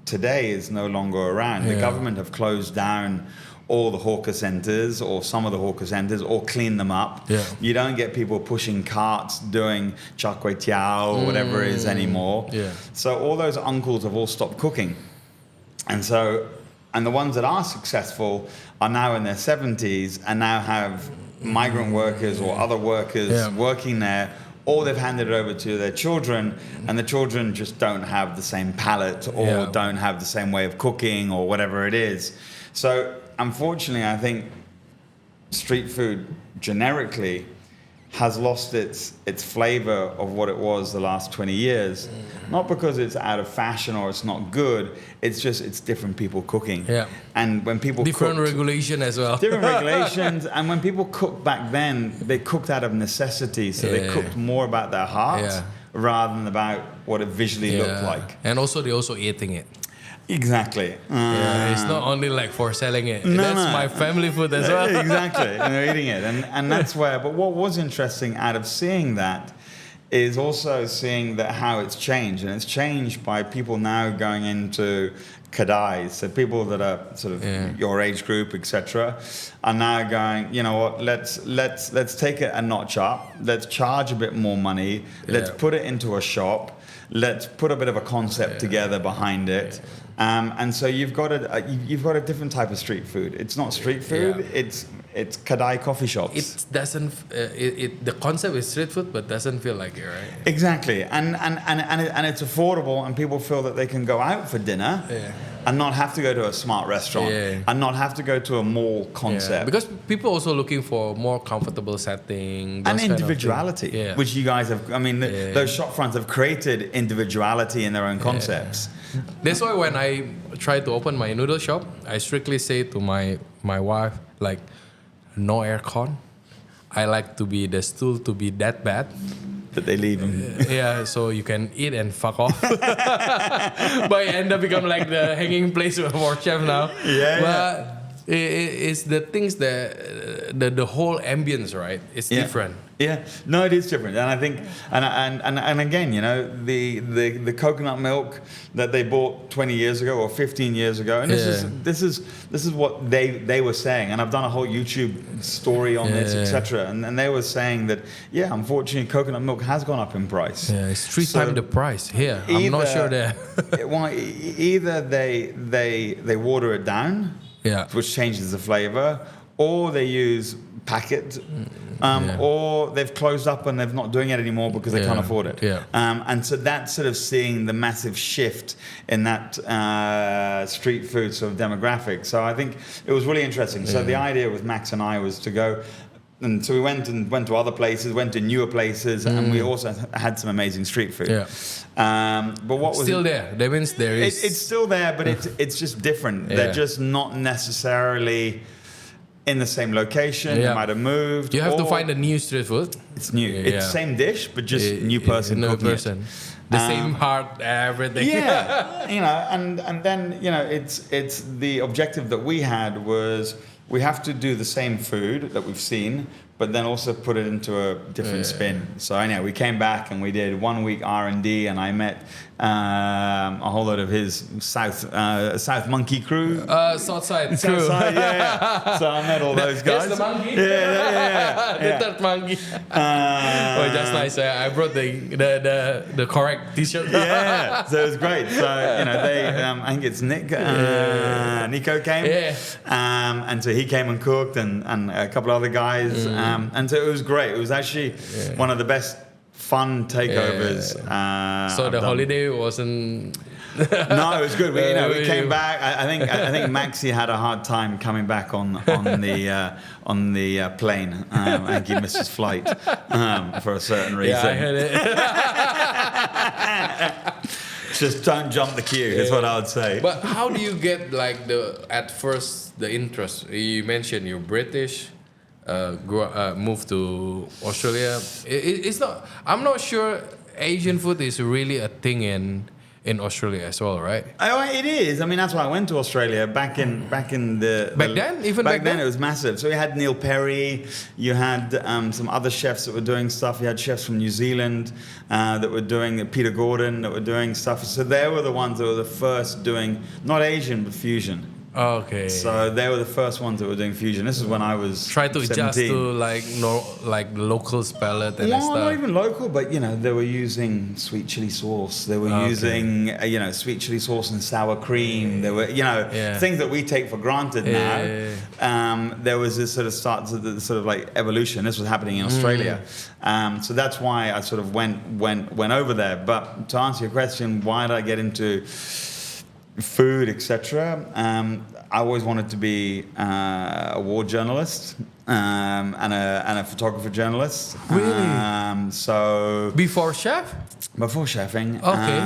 today is no longer around. The government have closed down all the hawker centres, or some of the hawker centres, or cleaned them up. You don't get people pushing carts doing char kway teow or whatever it is anymore. So all those uncles have all stopped cooking. And the ones that are successful are now in their 70s and now have migrant workers or other workers working there, or they've handed it over to their children, and the children just don't have the same palate or don't have the same way of cooking or whatever it is. So unfortunately, I think street food generically has lost its flavor of what it was the last 20 years. Not because it's out of fashion or it's not good, it's different people cooking. And when people different regulation as well. Different regulations, and when people cooked back then, they cooked out of necessity, so they cooked more about their heart rather than about what it visually looked like. And also they also eating it. Exactly. It's not only like for selling it. That's my family food as well. Exactly. And they're eating it. And that's where, but what was interesting out of seeing that is also seeing that how it's changed. And it's changed by people now going into kadais. So people that are sort of your age group, etc., are now going, you know what, let's take it a notch up. Let's charge a bit more money. Let's put it into a shop. Let's put a bit of a concept together behind it. And so you've got a different type of street food. It's not street food. It's kadai coffee shops. It doesn't. The concept is street food, but doesn't feel like it, right? Exactly. And it's affordable, and people feel that they can go out for dinner and not have to go to a smart restaurant and not have to go to a mall concept. Because people also looking for more comfortable setting and individuality, which you guys have. I mean, those shop fronts have created individuality in their own concepts. That's why when I try to open my noodle shop, I strictly say to my wife, like, no aircon. I like the stool to be that bad that they leave them. So you can eat and fuck off. But it end up become like the hanging place for chef now. But it's the things that the whole ambience, right? It's different. Yeah, no, it is different, and I think, and again, you know, the coconut milk that they bought 20 years ago or 15 years ago, and this is what they were saying, and I've done a whole YouTube story on this, etc. And they were saying that, unfortunately, coconut milk has gone up in price. Yeah, it's 3 times the price here. I'm not sure that. Either they water it down, which changes the flavor, or they use packet, or they've closed up and they're not doing it anymore because they can't afford it. And so that's sort of seeing the massive shift in that street food sort of demographic. So I think it was really interesting. So the idea with Max and I was to go, and so we went to other places, went to newer places, and we also had some amazing street food. But what was still there? That means there is. It's still there, but it's just different. They're just not necessarily in the same location. They might have moved. You have to find a new street food. It's new. It's same dish, but just new person cooking it. The same heart, everything. You know, and then, you know, it's the objective that we had was we have to do the same food that we've seen, but then also put it into a different spin. So anyway, we came back and we did 1 week R&D, and I met a whole lot of his South Monkey crew. Southside crew. Southside, So I met all those guys. That's the monkey. The third monkey. Just nice. I brought the correct T-shirt. So it was great. So you know, they I think it's Nick. Nico came. And so he came and cooked, and a couple of other guys. And so it was great. It was actually one of the best fun takeovers. So the holiday wasn't. No, it was good. We came back. I think Maxi had a hard time coming back on the plane. I think he missed his flight for a certain reason. I heard it. Just don't jump the queue. Is what I would say. But how do you get like the interest? You mentioned you're British. Moved to Australia. It's not. I'm not sure Asian food is really a thing in Australia as well, right? It is. I mean, that's why I went to Australia back in the back then. Even back then it was massive. So you had Neil Perry. You had some other chefs that were doing stuff. You had chefs from New Zealand that were doing Peter Gordon that were doing stuff. So they were the ones that were the first doing not Asian but fusion. Okay. So they were the first ones that were doing fusion. This is when I was try to 17. Adjust to like locals palate and stuff. Not even local, but you know they were using sweet chili sauce. They were using sweet chili sauce and sour cream. They were things that we take for granted now. There was this sort of start to the sort of like evolution. This was happening in Australia. So that's why I sort of went over there. But to answer your question, why did I get into food, etc. I always wanted to be a war journalist and a photographer journalist. Really? So before chef? Before chefing. Okay.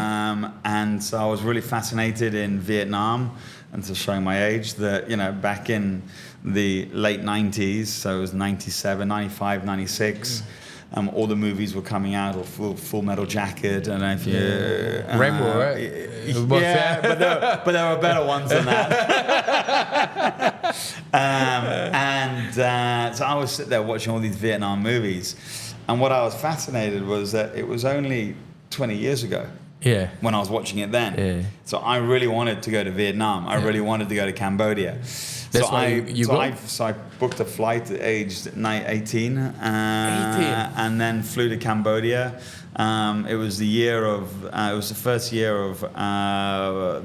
And so I was really fascinated in Vietnam, and to showing my age that back in the late 90s, so it was 97, 95, 96. All the movies were coming out, or Full Metal Jacket. I don't know if you... Rainbow, right? But there were better ones than that. So I would sit there watching all these Vietnam movies. And what I was fascinated was that it was only 20 years ago. Yeah. When I was watching it then. Yeah. So I really wanted to go to Vietnam. I really wanted to go to Cambodia. That's I booked a flight at age 18. And then flew to Cambodia. It was the first year of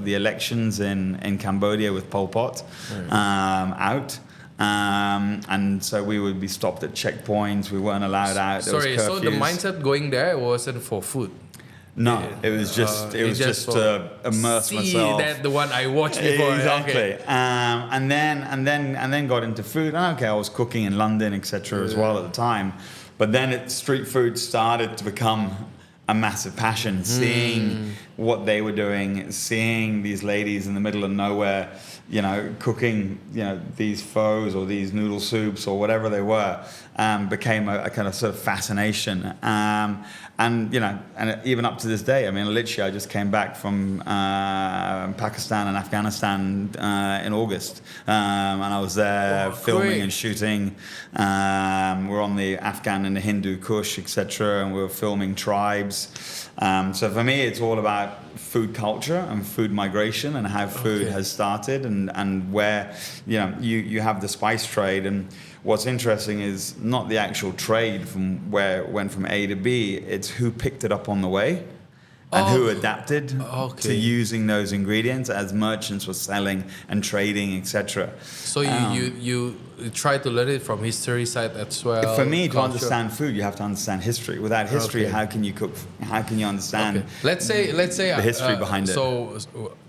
the elections in Cambodia with Pol Pot out. And so we would be stopped at checkpoints. We weren't allowed out. Sorry, so the mindset going there wasn't for food? No, it was just to immerse myself. That the one I watched before. Exactly. Okay. And then got into food. And I was cooking in London, etc. as well at the time. But then street food started to become a massive passion. Seeing what they were doing, seeing these ladies in the middle of nowhere, cooking, these pho's or these noodle soups or whatever they were, became a kind of sort of fascination. And even up to this day, I mean, literally, I just came back from Pakistan and Afghanistan in August, and I was there filming and shooting. We're on the Afghan and the Hindu Kush, etc., and we were filming tribes. So for me, it's all about food culture and food migration and how food has started and where you have the spice trade. And what's interesting is not the actual trade from where it went from A to B, it's who picked it up on the way and who adapted to using those ingredients as merchants were selling and trading, etc. So you try to learn it from history side as well. For me, to understand food, you have to understand history. Without history, how can you cook? How can you understand? Let's say the history behind it. So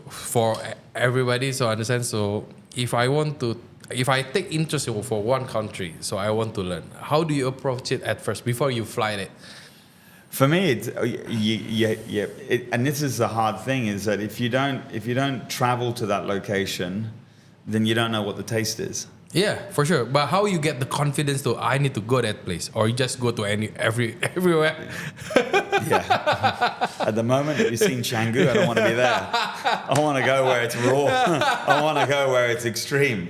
for everybody to understand, so if I take interest for one country, so I want to learn, how do you approach it at first before you fly it? For me, and this is the hard thing, is that if you don't travel to that location, then you don't know what the taste is. Yeah, for sure. But how you get the confidence to I need to go that place, or you just go to everywhere? Yeah. At the moment, have you seen Canggu? I don't want to be there. I want to go where it's raw. I want to go where it's extreme.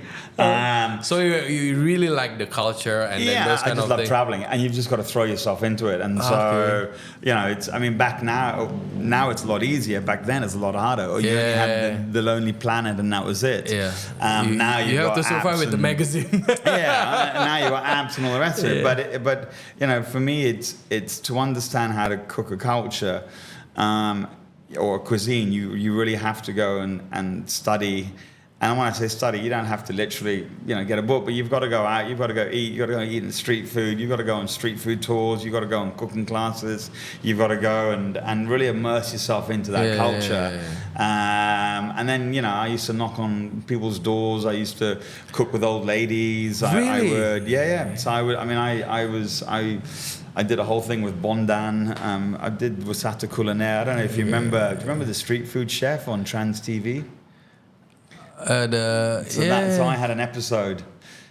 So you really like the culture and then those kind of things. I just love traveling, and you've just got to throw yourself into it. And so it's. I mean, back now it's a lot easier. Back then it's a lot harder. Or you only had the Lonely Planet, and that was it. Yeah. Now you have to survive with the magazine. Now you got apps and all the rest of it. But for me, it's to understand how to cook a culture or a cuisine. You really have to go and study. And when I say study, you don't have to literally, get a book, but you've got to go out, you've got to go eat, you've got to go eat in street food, you've got to go on street food tours, you've got to go on cooking classes, you've got to go and really immerse yourself into that culture. And then, I used to knock on people's doors, I used to cook with old ladies. Really? I would, So I did a whole thing with Bondan. I did Wasata Kuliner. I don't know if you remember. Do you remember the street food chef on Trans TV? So I had an episode.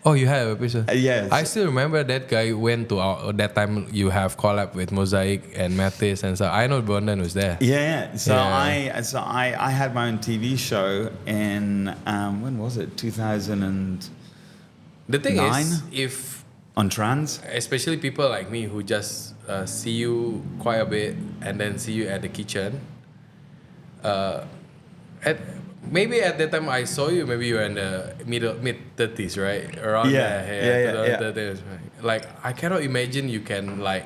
Oh, you had an episode? Yes. I still remember that guy went to that time you have collab with Mosaic and Mattis, and so I know Bondan was there. Yeah. So I had my own TV show in when was it? 2009. The thing is, if on Trans, especially people like me who just see you quite a bit and then see you at the kitchen, maybe at that time I saw you, maybe you were in the mid-30s, right? Around there. 30s, right? Like, I cannot imagine you can like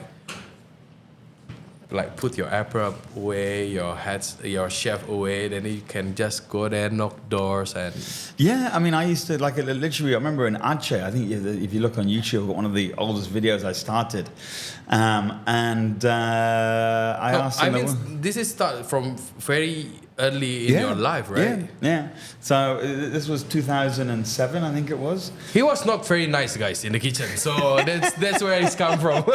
put your apron away, your chef away, then you can just go there, knock doors and... Yeah, I mean, I used to, literally, I remember in Aceh, I think if you look on YouTube, one of the oldest videos I started, I asked him... I mean, this is start from very early in your life, right? Yeah. So this was 2007, I think it was. He was not very nice, guys, in the kitchen. So that's where it's come from.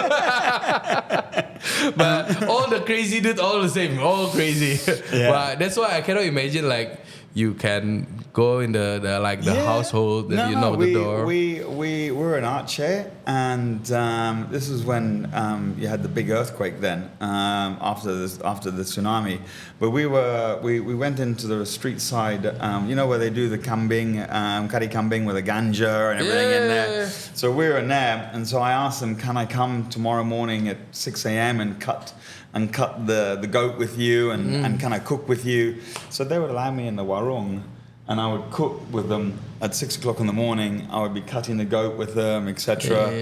But all the crazy dudes, all the same, all crazy. Yeah. But that's why I cannot imagine you can go in the household and knock the door. We were in Aceh, and this was when you had the big earthquake then after the tsunami. But we went into the street side, where they do the kambing, kari kambing with the ganja and everything in there. So we were in there, and so I asked them, can I come tomorrow morning at 6 a.m. and cut the goat with you and can I cook with you? So they would allow me in the warung, and I would cook with them at 6 o'clock in the morning. I would be cutting the goat with them, etc.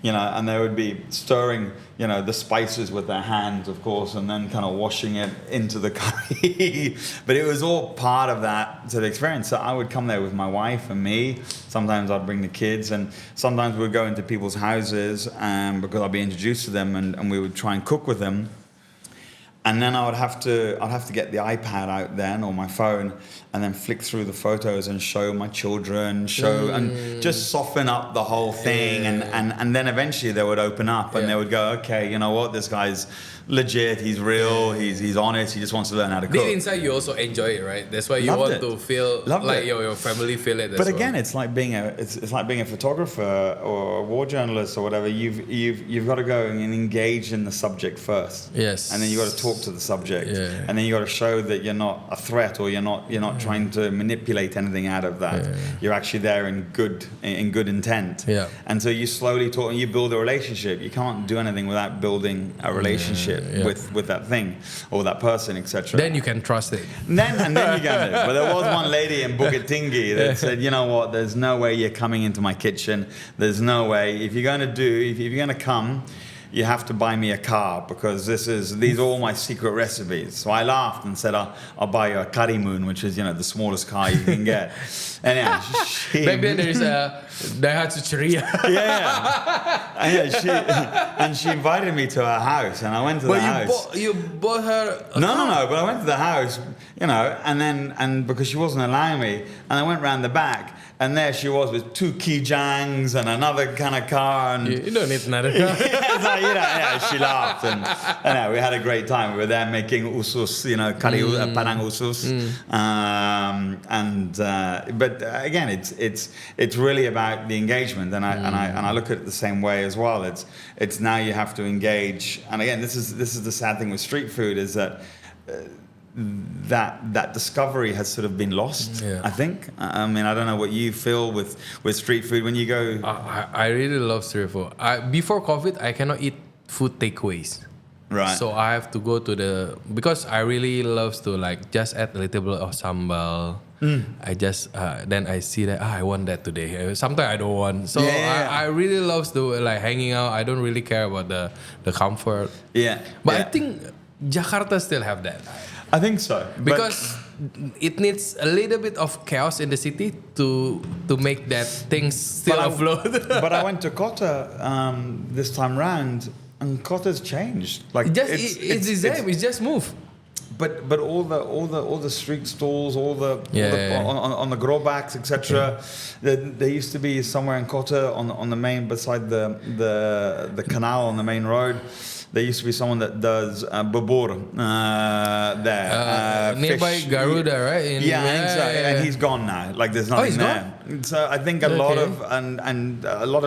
And they would be stirring, the spices with their hands, of course, and then kind of washing it into the curry. But it was all part of that sort of experience. So I would come there with my wife and me. Sometimes I'd bring the kids, and sometimes we'd go into people's houses because I'd be introduced to them, and we would try and cook with them. And then I'd have to get the iPad out then or my phone and then flick through the photos and show my children, and just soften up the whole thing. And then eventually they would open up and they would go, okay, you know what, this guy's legit, he's real, he's honest, he just wants to learn how to cook. Deep inside you also enjoy it, right? That's why you want to feel like your family feel it as But again, it's like being a photographer or a war journalist or whatever. You've got to go and engage in the subject first. Yes. And then you got to talk to the subject. Yeah. And then you got to show that you're not a threat or you're not trying to manipulate anything out of that. Yeah. You're actually there in good intent. Yeah. And so you slowly talk and you build a relationship. You can't do anything without building a relationship with that thing or that person, etc. Then you can trust it. And then you can. But there was one lady in Bukit Tinggi that said, you know what? There's no way you're coming into my kitchen. There's no way. If you're going to come, you have to buy me a car because these are all my secret recipes. So I laughed and said, I'll buy you a Karimun, which is, the smallest car you can get. And yeah, back then there's a Daihatsu Ceria. And she invited me to her house, and I went to the house. You bought her a No, car? but I went to the house, and because she wasn't allowing me, and I went round the back. And there she was with 2 Kijangs and another kind of car. And you don't need another car. She laughed. And we had a great time. We were there making usus, curry, panang usus. But again, it's really about the engagement. And I look at it the same way as well. It's now you have to engage. And again, this is the sad thing with street food is that... that discovery has sort of been lost, I think. I mean, I don't know what you feel with street food when you go... I really love street food. Before COVID, I cannot eat food takeaways. Right. So I have to go to because I really love to just add a little bit of sambal. I just then I see that I want that today. Sometimes I don't want. So I really love to hanging out. I don't really care about the comfort. Yeah. But I think Jakarta still have that. I think so. Because it needs a little bit of chaos in the city to make that things still afloat. But I went to Kota this time round, and Kota's changed. It's the same. It's just moved. But all the street stalls, on the growbacks, etc. There used to be somewhere in Kota on the main beside the canal on the main road. There used to be someone that does babur there. Nearby fish. Garuda, right? And he's gone now. There's nothing there. Gone? So I think a lot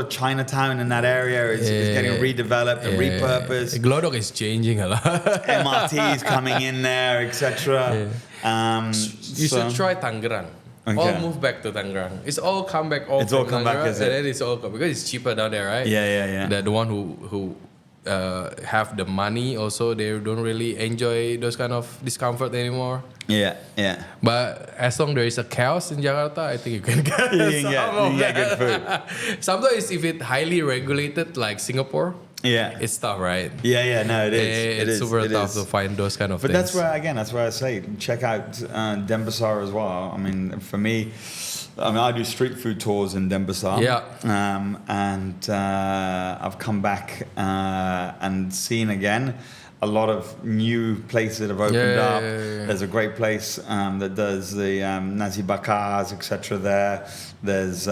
of Chinatown in that area is getting redeveloped and repurposed. Glodok is changing a lot. MRT is coming in there, etc. You should try Tangerang. Okay. All move back to Tangerang. It's all come back. It's all come back, is it? And then it's all come because it's cheaper down there, right? Yeah. The one who have the money also, they don't really enjoy those kind of discomfort anymore. Yeah. But as long there is a chaos in Jakarta, I think you can get good food. Sometimes if it's highly regulated like Singapore, it's tough, right? No, it is. It's super tough to find those kind of things. But that's where I say check out Denpasar as well. I mean, for me, I do street food tours in Denpasar. And I've come back and seen again a lot of new places that have opened up. There's a great place that does the nasi bakars, etc. there. There's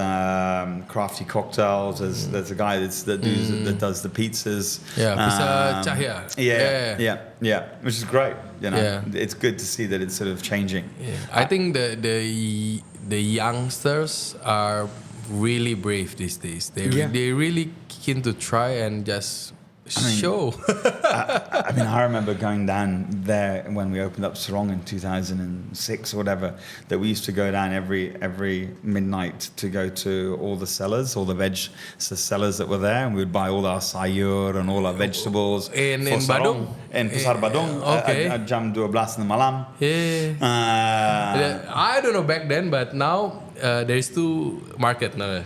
crafty cocktails. There's a guy that does the pizzas. Pizza Cahya. Yeah, which is great. It's good to see that it's sort of changing. I think the youngsters are really brave these days. They're really keen to try and just show. I remember going down there when we opened up Sarong in 2006 or whatever, that we used to go down every midnight to go to all the sellers, all the sellers that were there, and we would buy all our sayur and all our vegetables. In Badung? In Pasar Badung, at jam 12 malam. I don't know back then, but now there's 2 markets now.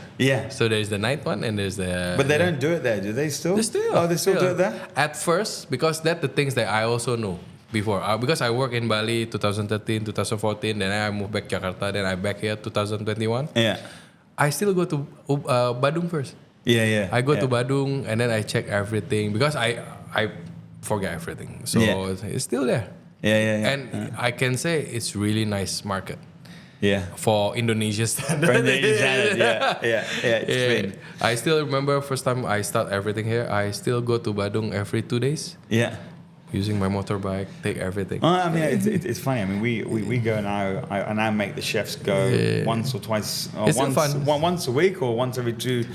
So there's the night one and there's the... But they don't do it there, do they still? They still. Oh, they still do it there? At first, because that's the things that I also know before. Because I work in Bali 2013, 2014, then I moved back to Jakarta, then I back here 2021. I still go to Badung first. I go to Badung and then I check everything because I forget everything. So Yeah. it's still there. Yeah. And I can say it's really nice market. Yeah. For Indonesia standard. Yeah. It's clean. I still remember first time I start everything here. I still go to Badung every 2 days. Yeah. Using my motorbike, take everything. Well, I mean, it's funny. I mean, we go now. I now make the chefs go once or twice, or It's still fun. once a week, or once every two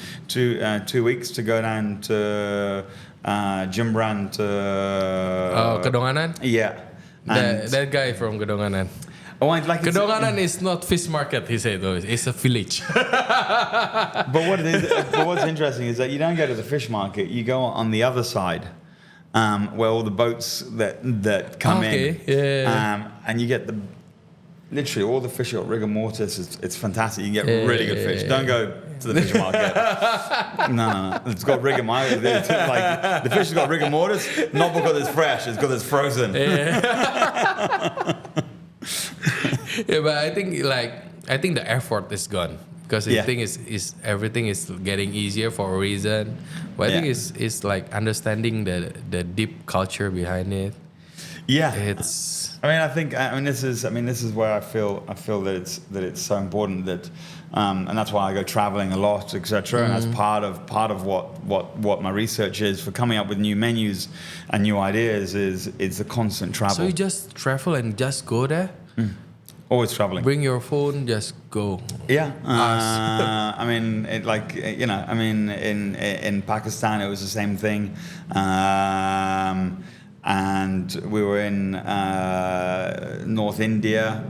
weeks to go down to Jimbaran to Kedonganan? Yeah. That guy from Kedonganan. Oh, I'd like Kedonganan is not fish market, he said. It's a village. But what's interesting is that you don't go to the fish market. You go on the other side, where all the boats that come in, and you get literally all the fish. Got rigor mortis. It's fantastic. You can get really good fish. Don't go to the fish market. No. It's got rigor mortis. Like the fish has got rigor mortis, not because it's fresh. It's because it's frozen. Yeah, but I think the effort is gone because the thing is everything is getting easier for a reason. But I think it's like understanding the deep culture behind it. Yeah, it's. This is where I feel that it's so important that, and that's why I go traveling a lot, etc. And that's part of what my research is for coming up with new menus and new ideas is the constant travel. So you just travel and just go there. Always traveling. Bring your phone, just go. Yeah. In Pakistan it was the same thing. And we were in North India.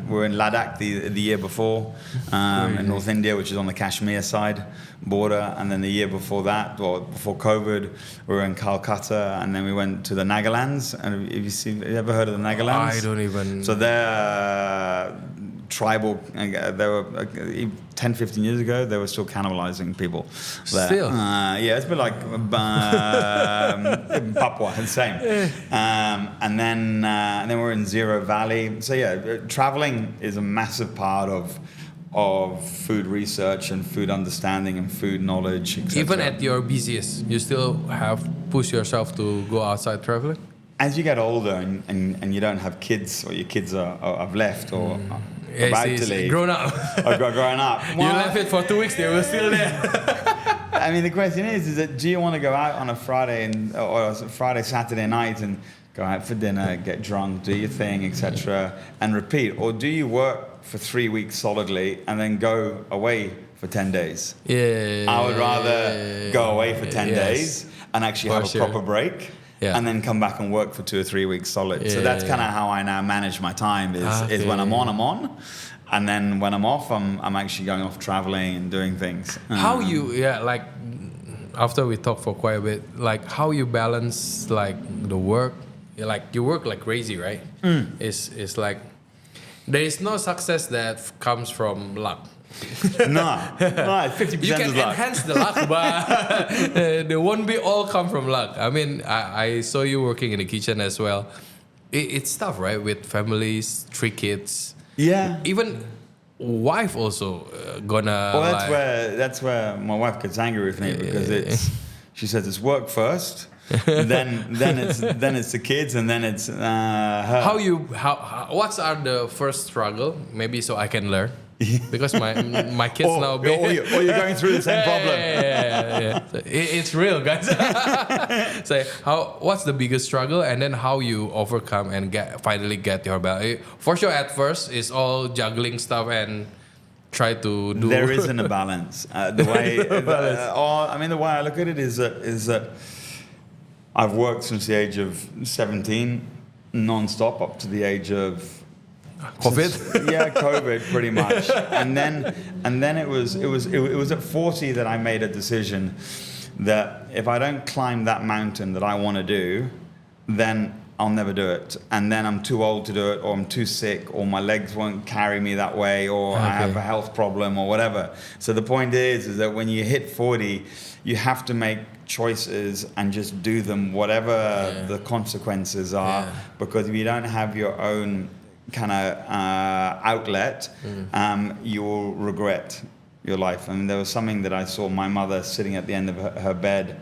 We were in Ladakh the year before, in North India, which is on the Kashmir side border. And then the year before that, or before COVID, we were in Calcutta, and then we went to the Nagalands. And have you ever heard of the Nagalands? I don't even. So they're tribal. They were 10, 15 years ago. They were still cannibalizing people. There. Still, it's a bit like Papua, the same. And then we're in Zero Valley. So traveling is a massive part of food research and food understanding and food knowledge, etc. Even at your busiest, you still have push yourself to go outside traveling? As you get older and you don't have kids, or your kids have left or about to leave. Grown up. Or grown up. You left it for 2 weeks, they were still there. I mean, the question is that do you want to go out on a Friday or Saturday night and go out for dinner, get drunk, do your thing, etc., and repeat? Or do you work for 3 weeks solidly and then go away for 10 days? I would rather go away for 10 days and actually have a proper break. Yeah. And then come back and work for 2 or 3 weeks solid. So that's kind of how I now manage my time is when I'm on. And then when I'm off, I'm actually going off traveling and doing things. How after we talk for quite a bit, like how you balance like the work, like you work like crazy, right? It's like there is no success that comes from luck. No, 50% you can is luck. enhance the luck, but they won't be all come from luck. I mean, I saw you working in the kitchen as well. It's tough, right? With families, 3 kids. Yeah. Even wife also gonna. Well, that's where my wife gets angry with me because she says it's work first. then it's the kids, and then it's her. What are the first struggle? Maybe so I can learn. Because my kids now. Or you're going through the same problem. Yeah. So it's real, guys. So what's the biggest struggle, and then how you overcome and finally get your balance? For sure, at first it's all juggling stuff and try to do. There isn't a balance. The way I look at it is that I've worked since the age of 17, non-stop up to the age of COVID. COVID, pretty much. And then it was at 40 that I made a decision that if I don't climb that mountain that I want to do, then I'll never do it. And then I'm too old to do it, or I'm too sick, or my legs won't carry me that way, or I have a health problem, or whatever. So the point is that when you hit 40, you have to make choices and just do them, whatever the consequences are. Because if you don't have your own kind of outlet, you will regret your life. And there was something that I saw my mother sitting at the end of her bed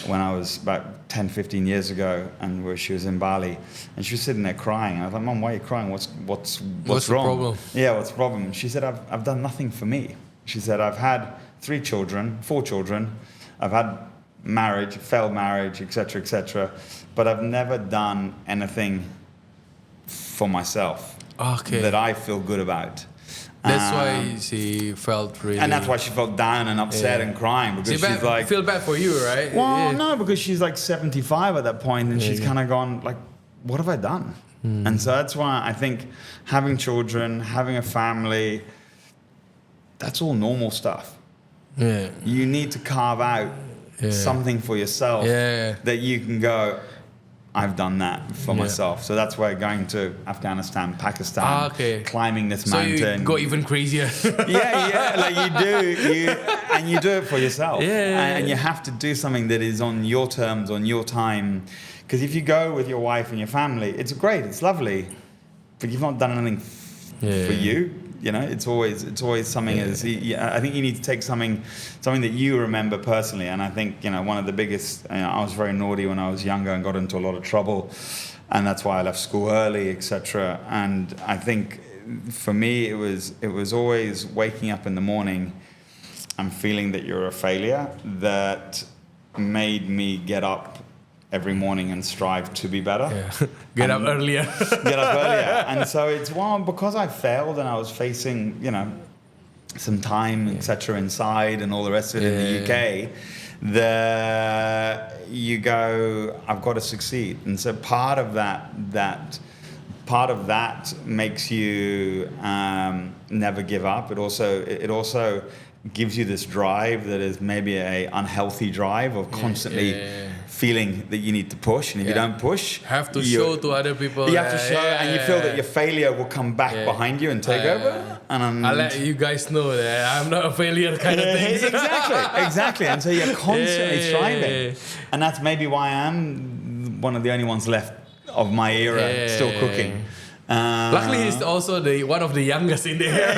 when I was about 10, 15 years ago, and where she was in Bali, and she was sitting there crying. And I was like, Mom, why are you crying? What's wrong? The problem? Yeah, what's the problem? She said, I've done nothing for me. She said, I've had 4 children. I've had marriage, failed marriage, etc., but I've never done anything for myself that I feel good about. That's why she felt really... And that's why she felt down and upset and crying, because she's like... feel bad for you, right? Well, no, because she's like 75 at that point, and she's kind of gone, like, what have I done? And so that's why I think having children, having a family, that's all normal stuff. Yeah. You need to carve out something for yourself that you can go, I've done that for myself. So that's why going to Afghanistan, Pakistan, climbing this mountain. So you go even crazier. Like you do it for yourself. And you have to do something that is on your terms, on your time. Because if you go with your wife and your family, it's great, it's lovely, but you've not done anything for you. You know, it's always something. I think you need to take something that you remember personally. And I think, you know, one of the biggest. I was very naughty when I was younger and got into a lot of trouble, and that's why I left school early, etc. And I think for me, it was always waking up in the morning and feeling that you're a failure that made me get up every morning and strive to be better. Get up earlier. And so it's because I failed and I was facing, you know, some time, etc. inside and all the rest of it in the UK, you go, I've got to succeed. And so part of that makes you never give up. It also gives you this drive that is maybe a unhealthy drive of constantly feeling that you need to push, and if you don't push, have to show to other people. You have to show, and you feel that your failure will come back behind you and take over. And I'll let you guys know that I'm not a failure kind of thing. Exactly. And so you're constantly striving, and that's maybe why I'm one of the only ones left of my era still cooking. Luckily, he's also one of the youngest in the era.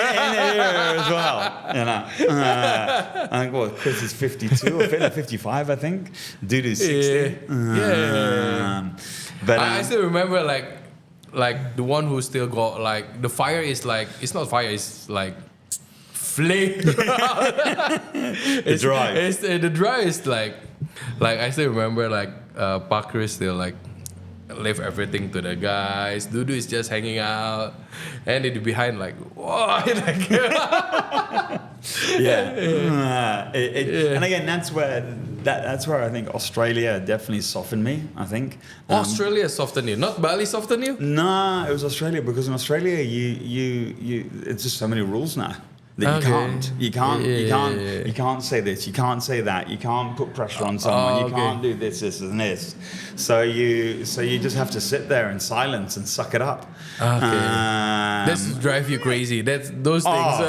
As well, you know. I think Chris is 52 or 55, I think. Dude is 60. But I still remember like the one who still got like the fire is like, it's not fire, it's like flame. The drive. The drive is like I still remember like Parker is still like leave everything to the guys. Dudu is just hanging out, and in behind like, whoa, like, And again, that's where I think Australia definitely softened me. I think Australia softened you, not Bali softened you. No, it was Australia, because in Australia, you it's just so many rules now. That you can't say this, you can't say that, you can't put pressure on someone, you can't do this and this. So you just have to sit there in silence and suck it up. That's drive you crazy. That's those things.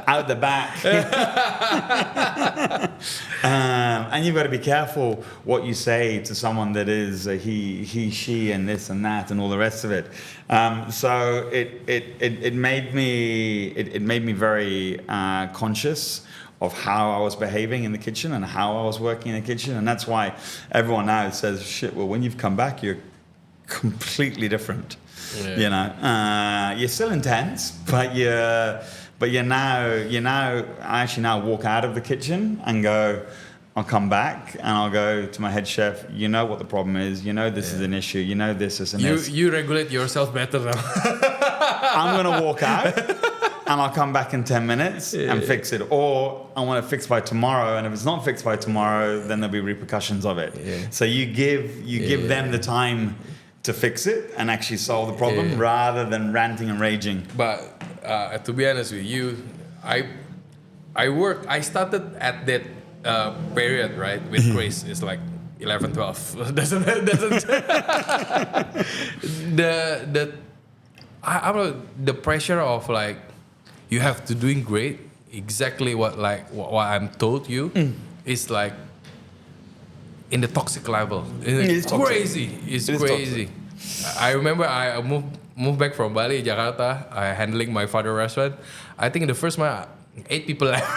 Out the back. And you've got to be careful what you say to someone that is a he, she, and this and that and all the rest of it. So it made me very conscious of how I was behaving in the kitchen and how I was working in the kitchen, and that's why everyone now says, "Shit, well, when you've come back, you're completely different." You know, you're still intense, but you're now. I actually now walk out of the kitchen and go, I'll come back and I'll go to my head chef. You know what the problem is. You know this is an issue. You know this, and this. You regulate yourself better now. I'm gonna walk out and I'll come back in 10 minutes and fix it, or I want to fix by tomorrow. And if it's not fixed by tomorrow, then there'll be repercussions of it. So you give them the time to fix it and actually solve the problem rather than ranting and raging. But to be honest with you, I started at that period, right, with Grace. It's like 11, 12. doesn't the pressure of like you have to doing great, exactly what I'm told you is like in the toxic level. It's crazy. It's crazy. Toxic. I remember I moved back from Bali, Jakarta. I handling my father's restaurant. I think in the first month, 8 people left.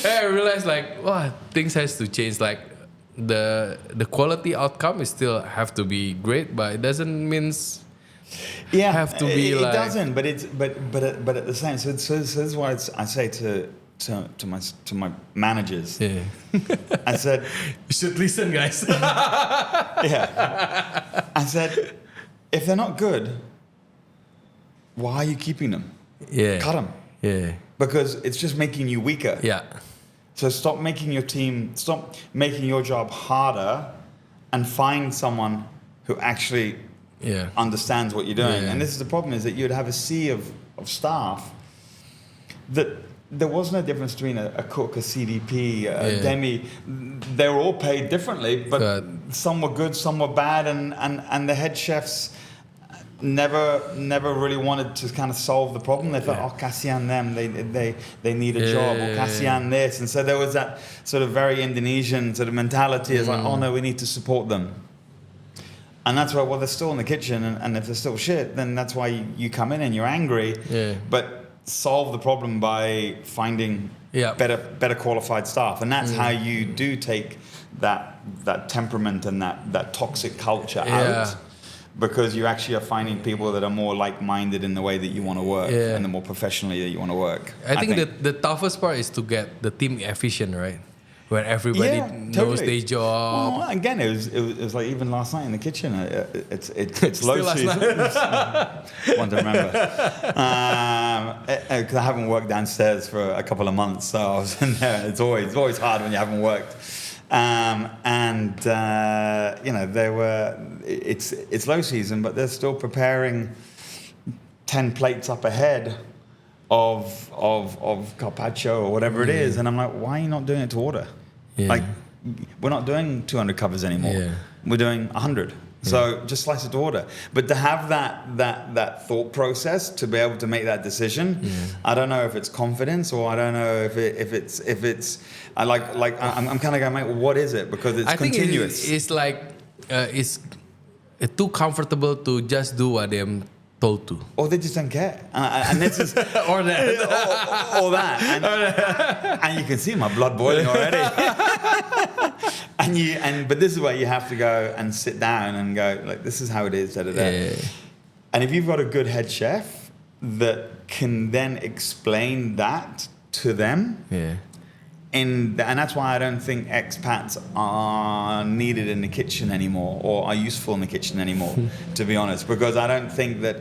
I realized things has to change. Like the quality outcome is still have to be great, but it doesn't means have to be it like. It doesn't, but it's but at the same. So this is what I say to my managers. Yeah. I said, you should listen, guys. Yeah. I said, if they're not good, why are you keeping them? Yeah. Cut them. Yeah. Because it's just making you weaker. Yeah. So stop making your job harder and find someone who actually understands what you're doing. Yeah. And this is the problem, is that you'd have a sea of staff that there was no difference between a cook, a CDP, a demi. They were all paid differently, but some were good, some were bad, and the head chefs never really wanted to kind of solve the problem. They thought, kasihan them, they need a job, or kasihan this. And so there was that sort of very Indonesian sort of mentality. It's like, oh no, we need to support them. And that's why, they're still in the kitchen, and if they're still shit, then that's why you come in and you're angry. Yeah. But solve the problem by finding better qualified staff. And that's how you do take that temperament and that toxic culture out. Because you actually are finding people that are more like-minded in the way that you want to work and the more professionally that you want to work. I think the toughest part is to get the team efficient, right? Where everybody knows their job. Well, again, it was like even last night in the kitchen. It's low season. Want to remember because I haven't worked downstairs for a couple of months, so I was in there. It's always hard when you haven't worked. It's low season, but they're still preparing 10 plates up ahead of carpaccio or whatever it is, and I'm like, why are you not doing it to order? Like, we're not doing 200 covers anymore. We're doing 100. So just slice it to order. But to have that thought process, to be able to make that decision, I don't know if it's confidence, or I don't know if it's I'm kind of going, mate, what is it? Because it's continuous. I think it's like it's too comfortable to just do what they're told to, or they just don't care, and this is or that, or that, and you can see my blood boiling already. But this is where you have to go and sit down and go, like, this is how it is. And if you've got a good head chef that can then explain that to them, and that's why I don't think expats are needed in the kitchen anymore, or are useful in the kitchen anymore, to be honest, because I don't think that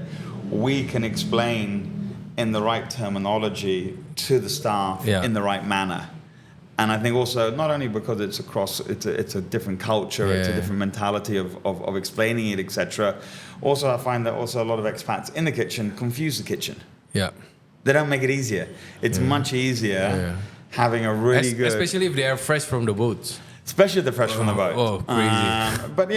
we can explain in the right terminology to the staff in the right manner. And I think also, not only because it's a different culture, it's a different mentality of explaining it, etc. Also, I find that also a lot of expats in the kitchen confuse the kitchen. Yeah. They don't make it easier. It's much easier having a really good... Especially if they are fresh from the boats. Especially if they're fresh from the boat. Oh, crazy. But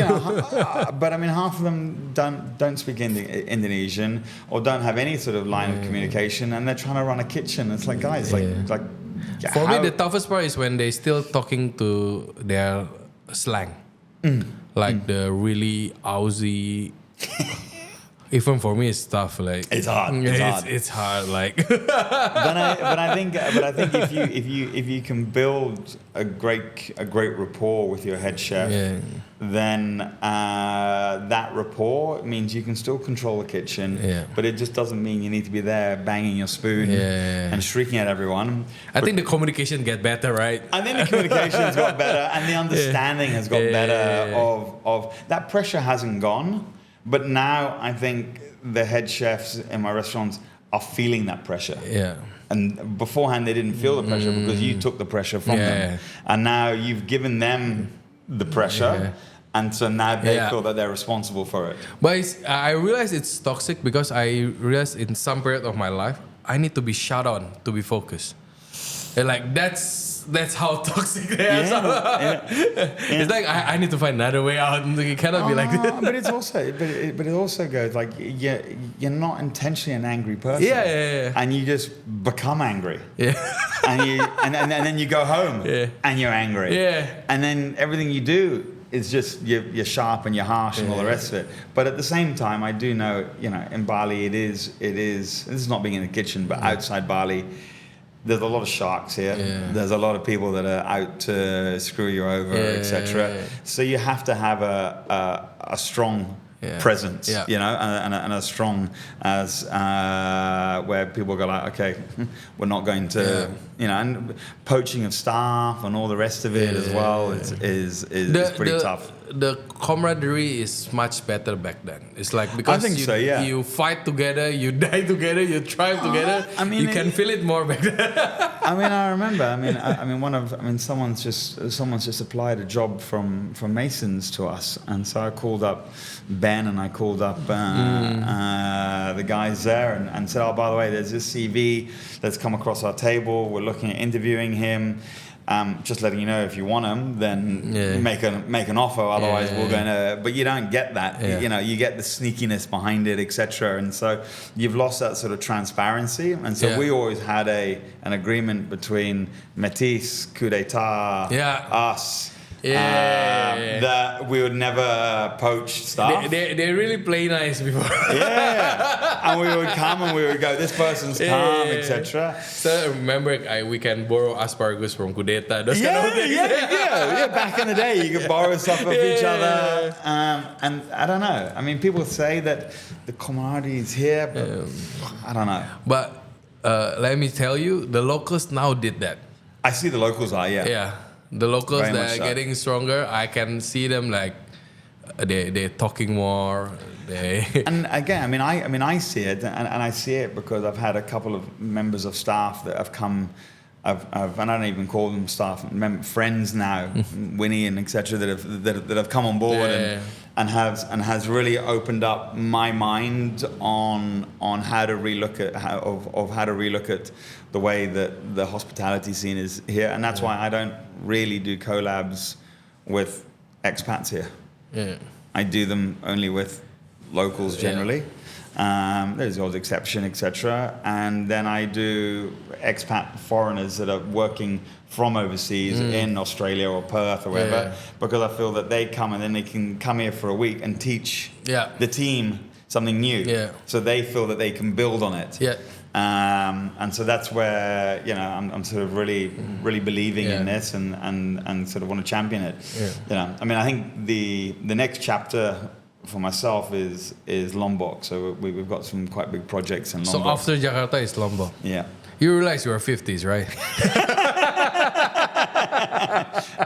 I mean, half of them don't speak Indonesian, or don't have any sort of line of communication, and they're trying to run a kitchen. It's like, guys, for me, the toughest part is when they're still talking to their slang. Like the really Aussie... Even for me, it's tough. Like, it's hard. It's hard. Like, but I think if you can build a great rapport with your head chef, then that rapport means you can still control the kitchen. But it just doesn't mean you need to be there banging your spoon and shrieking at everyone. I think the communication get better, right? I think the communication has got better, and the understanding has got better. Of that pressure hasn't gone. But now I think the head chefs in my restaurants are feeling that pressure. And beforehand they didn't feel the pressure because you took the pressure from them. And now you've given them the pressure. And so now they feel that they're responsible for it. But I realize it's toxic because I realize in some period of my life, I need to be shut on to be focused. And like, that's how toxic they are. It's like I need to find another way out. You cannot be like this. But it's also, but it also goes like you're not intentionally an angry person. And you just become angry. And then you go home and you're angry. And then everything you do is just you're sharp and you're harsh and all the rest of it. But at the same time, I do know, in Bali, it is. This is not being in the kitchen, but outside Bali. there's a lot of sharks here. Yeah. There's a lot of people that are out to screw you over, etc. So you have to have a strong presence, you know, and as strong as where people go like, okay, we're not going to, you know, and poaching of staff and all the rest of it as well. Is pretty tough. The camaraderie is much better back then. It's like because you fight together, you die together, you thrive together. I mean, you can feel it more back then. I mean, I remember. I mean, someone's just applied a job from Masons to us, and so I called up Ben and I called up the guys there and said, oh, by the way, there's this CV that's come across our table. We're looking at interviewing him. Just letting you know, if you want him, then make an offer. Otherwise, we're going to. But you don't get that. You know, you get the sneakiness behind it, etc. And so you've lost that sort of transparency. And so we always had an agreement between Métis, Coup d'État, us. That we would never poach staff. They really play nice before. And we would come and we would go, this person's calm, etc. So remember, we can borrow asparagus from Coup d'État. Those kind of things. Yeah. Back in the day, you could borrow stuff of each other. And I don't know. I mean, people say that the camaraderie is here, but I don't know. But let me tell you, the locals now did that. I see the locals are, Yeah. The locals Very that are getting stronger, I can see them like they're talking more. And again, I mean, I see it, and I see it because I've had a couple of members of staff that have come. And I don't even call them staff, friends now, Winnie and etc. that have come on board and has really opened up my mind on how to relook at the way that the hospitality scene is here, and that's why I don't really do collabs with expats here. I do them only with locals generally. There's the odd exception, etc. And then I do expat foreigners that are working from overseas in Australia or Perth or wherever, because I feel that they come and then they can come here for a week and teach the team something new. So they feel that they can build on it. And so that's where, you know, I'm sort of really believing in this and sort of want to champion it. You know, I mean, I think the next chapter for myself is Lombok. So we've got some quite big projects in Lombok. So after Jakarta is Lombok. Yeah. You realize you are 50s, right?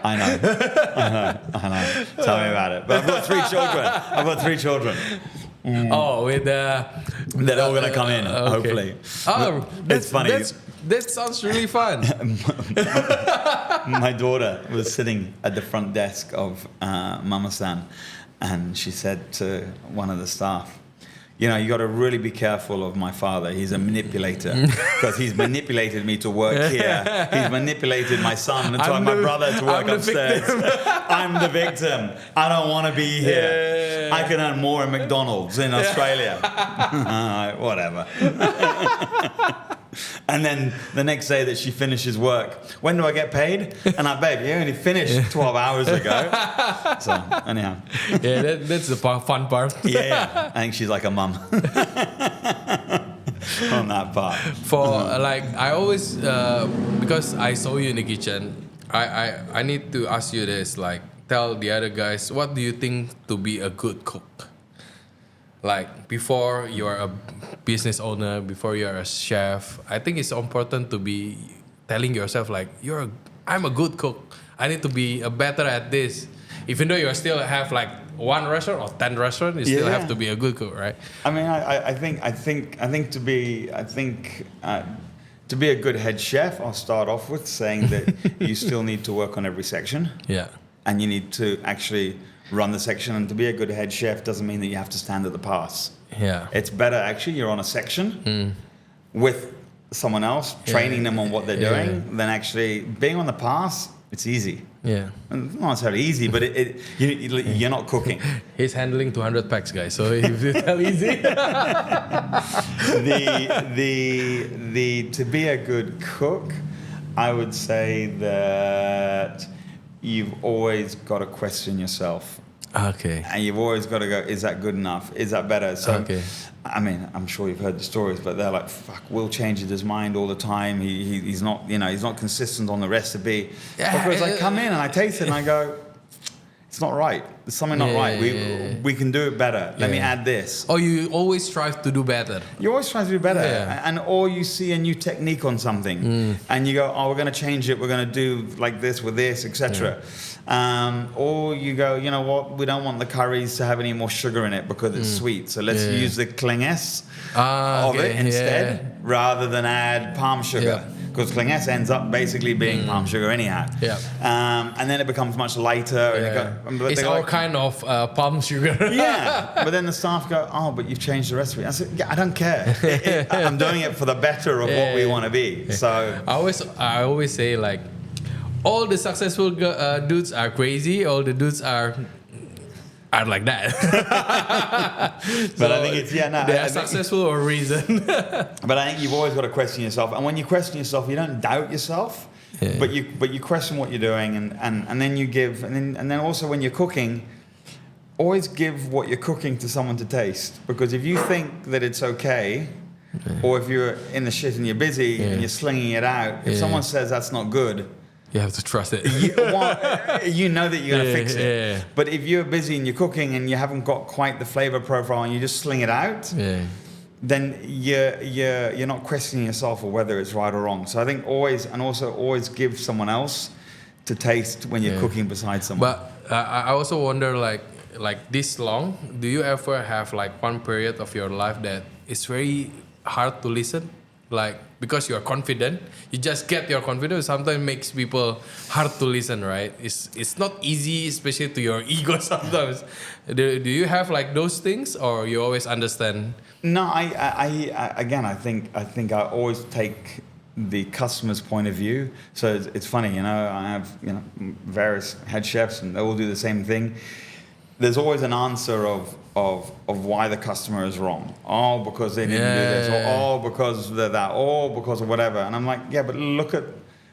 I know. Tell me about it. But I've got three children. With they're all gonna come in, hopefully. It's funny. That sounds really fun. My daughter was sitting at the front desk of Mama-san, and she said to one of the staff, you know, you got to really be careful of my father. He's a manipulator because he's manipulated me to work here. He's manipulated my son and my brother to work upstairs. I'm the victim. I don't want to be here. I can earn more in McDonald's in Australia. Whatever. And then the next day that she finishes work, when do I get paid? And I'm, babe, you only finished 12 hours ago. So, anyhow. That's the fun part. I think she's like a mum on that part. I always, because I saw you in the kitchen, I need to ask you this, like, tell the other guys, what do you think to be a good cook? Like, before you are a business owner, before you are a chef, I think it's important to be telling yourself, like, I'm a good cook. I need to be better at this. Even though you still have like one restaurant or 10 restaurants, you still have to be a good cook, right? I mean, I think to be a good head chef, I'll start off with saying that you still need to work on every section. And you need to actually run the section, and to be a good head chef doesn't mean that you have to stand at the pass. It's better actually you're on a section with someone else training them on what they're doing than actually being on the pass. It's easy. It's not necessarily easy, but you're not cooking. He's handling 200 packs, guys, so if you tell easy. To be a good cook, I would say that you've always got to question yourself Okay. And you've always got to go, is that good enough? Is that better? So, I mean, I'm sure you've heard the stories, but they're like, fuck, Will changes his mind all the time. He's not, he's not consistent on the recipe. Because I come in and I taste it and I go, it's not right. There's something not right. We can do it better. Let me add this. Oh, you always strive to do better. You always try to do better. And or you see a new technique on something and you go, oh, we're going to change it. We're going to do like this with this, etc. Or you go, you know what? We don't want the curries to have any more sugar in it because it's sweet. So let's use the clinges of it instead rather than add palm sugar. Because clinges ends up basically being palm sugar anyhow. And then it becomes much lighter. And it's all kind of palm sugar. But then the staff go, oh, but you've changed the recipe. I said, yeah, I don't care. I'm doing it for the better of what we want to be. So I always say, like, all the successful dudes are crazy. All the dudes are like that. But I think it's they are successful for a reason. But I think you've always got to question yourself, and when you question yourself, you don't doubt yourself, but you question what you're doing, and then you give, and then also when you're cooking, always give what you're cooking to someone to taste, because if you think that it's okay, or if you're in the shit and you're busy and you're slinging it out, if someone says that's not good, you have to trust it. You know that you're going to fix it. But if you're busy and you're cooking and you haven't got quite the flavor profile and you just sling it out, then you're not questioning yourself or whether it's right or wrong. So I think always give someone else to taste when you're cooking beside someone. But I also wonder, like this long, do you ever have like one period of your life that it's very hard to listen? Like, because you are confident, you just get your confidence. Sometimes makes people hard to listen, right? It's not easy, especially to your ego sometimes. Do you have like those things, or you always understand? No, I think I always take the customer's point of view. So it's funny, I have various head chefs, and they all do the same thing. There's always an answer of why the customer is wrong. Oh, because they didn't do this, or because they're that, or because of whatever. And I'm like, but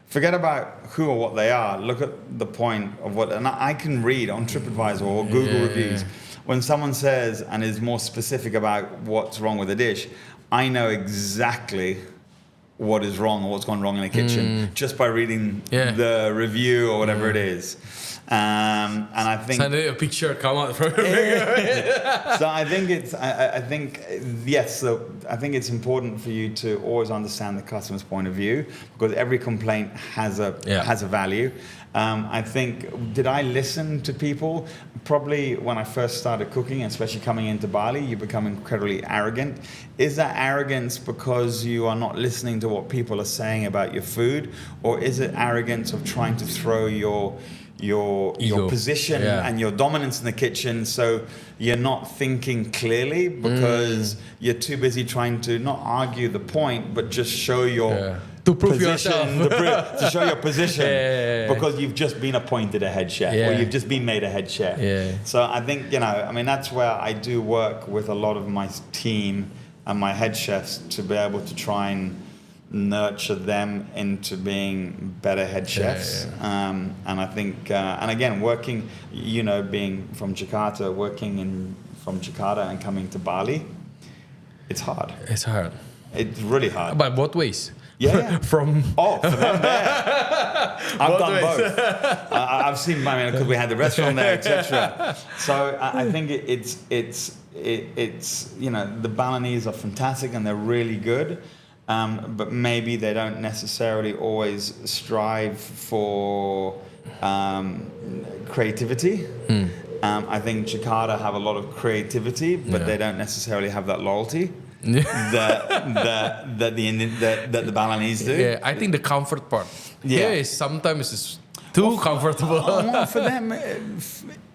forget about who or what they are. Look at the point of what, and I can read on TripAdvisor or Google reviews. When someone says and is more specific about what's wrong with a dish, I know exactly what is wrong or what's gone wrong in the kitchen just by reading the review or whatever it is. And I think suddenly a picture come out from So I think it's important for you to always understand the customer's point of view, because every complaint has a value. I think, did I listen to people? Probably when I first started cooking, especially coming into Bali, you become incredibly arrogant. Is that arrogance because you are not listening to what people are saying about your food, or is it arrogance of trying to throw your position and your dominance in the kitchen, so you're not thinking clearly because you're too busy trying to not argue the point, but just show your to prove position, yourself, to show your position, because you've just been appointed a head chef or you've just been made a head chef. So I think that's where I do work with a lot of my team and my head chefs to be able to try and nurture them into being better head chefs. And I think, and again, working, being from Jakarta, from Jakarta and coming to Bali, it's hard. It's hard. It's really hard. But both ways. Yeah. For them there. I've done both. I've seen, because we had the restaurant there, etc. So I think it's the Balinese are fantastic and they're really good. But maybe they don't necessarily always strive for creativity. I think Jakarta have a lot of creativity, but they don't necessarily have that loyalty that the Balinese do. Yeah, I think the comfort part here is sometimes it's too comfortable. For them,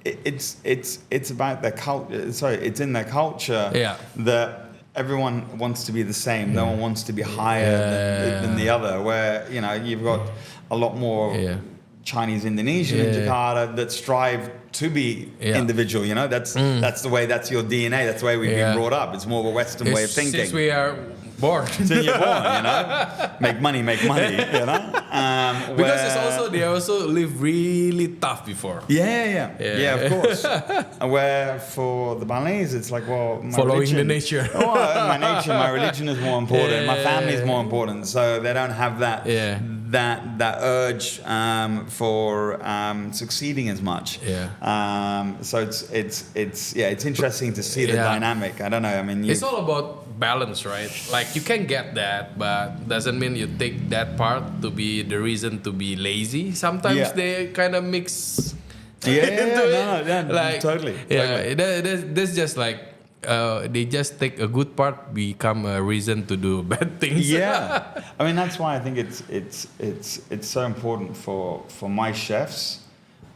it's about their culture. Sorry, it's in their culture that everyone wants to be the same. No one wants to be higher than the other. Where you've got a lot more Chinese, Indonesian in Jakarta that strive to be individual. That's the way. That's your DNA. That's the way we've been brought up. It's more of a Western way of thinking. Since we are Born. Since you're born, you know, make money, you know. Because they also live really tough before. Yeah, of course. Where for the Balinese, it's like, well, my following religion, the nature. my religion is more important. My family is more important, so they don't have that that urge for succeeding as much. So it's interesting to see the dynamic. I don't know. I mean, it's all about balance, right? Like you can get that, but doesn't mean you take that part to be the reason to be lazy. Sometimes they kind of mix. Totally. That's just like they just take a good part, become a reason to do bad things. I mean that's why I think it's so important for my chefs,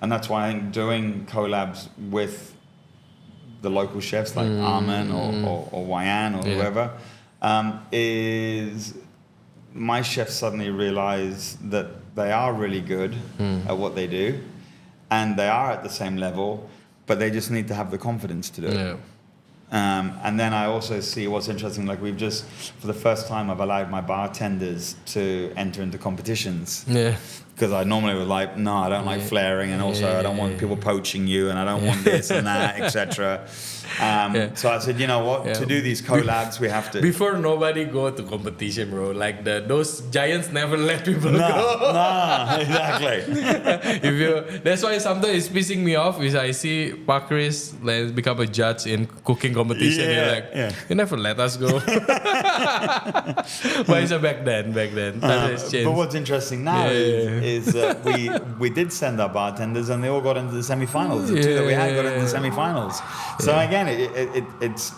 and that's why I think doing collabs with the local chefs like Armin or Wayan or whoever, is my chefs suddenly realize that they are really good at what they do, and they are at the same level, but they just need to have the confidence to do it. And then I also see what's interesting, like we've just, for the first time, I've allowed my bartenders to enter into competitions. Because I normally was like, no, I don't like flaring, and also I don't want people poaching you, and I don't want this and that, etc. So I said, you know what? To do these collabs, we have to. Before nobody go to competition, bro. Like those giants never let people go. No, exactly. That's why sometimes it's pissing me off is I see Pak Chris like, become a judge in cooking competition. You never let us go. But it's back then. Has changed. But what's interesting now is we did send our bartenders, and they all got into the semi-finals. The two that we had got into the semi-finals. So again, it's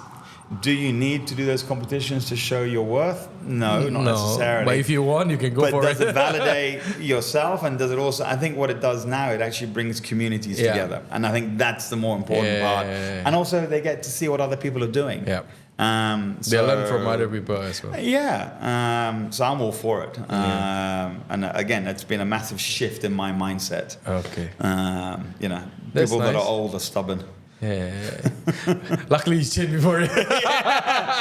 do you need to do those competitions to show your worth? No, not necessarily. But if you want, you can go for it. But does it validate yourself, and does it also? I think what it does now, it actually brings communities together, and I think that's the more important part. And also, they get to see what other people are doing. They learn from other people as well. So I'm all for it. And again, it's been a massive shift in my mindset. You know, that's people that nice. are old are stubborn. Luckily you changed before it.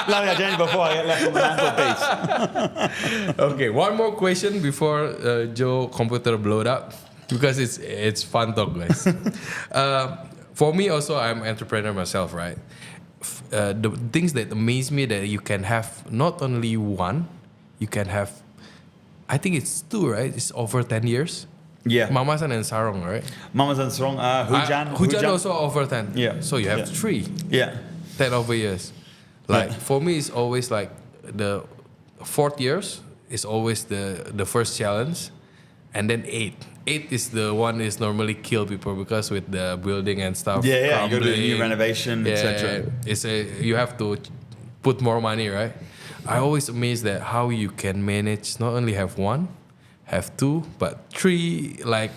Luckily I changed before I get left on the mantelpiece. Okay, one more question before Joe computer blowed up, because it's fun talk, guys. For me also, I'm an entrepreneur myself, right? The things that amaze me that you can have not only one, you can have, I think it's two, right? It's over 10 years. Mamasan and Sarong, right? Mamasan and Sarong, Hujan also over 10. So you have 3. 10 over years. Like for me, it's always like the 4th years is always the first challenge, and then 8. 8 is the one is normally kill people because with the building and stuff. You go to the new renovation, etc. It's you have to put more money, right? I always amazed at how you can manage not only have 1, have 2, but 3 like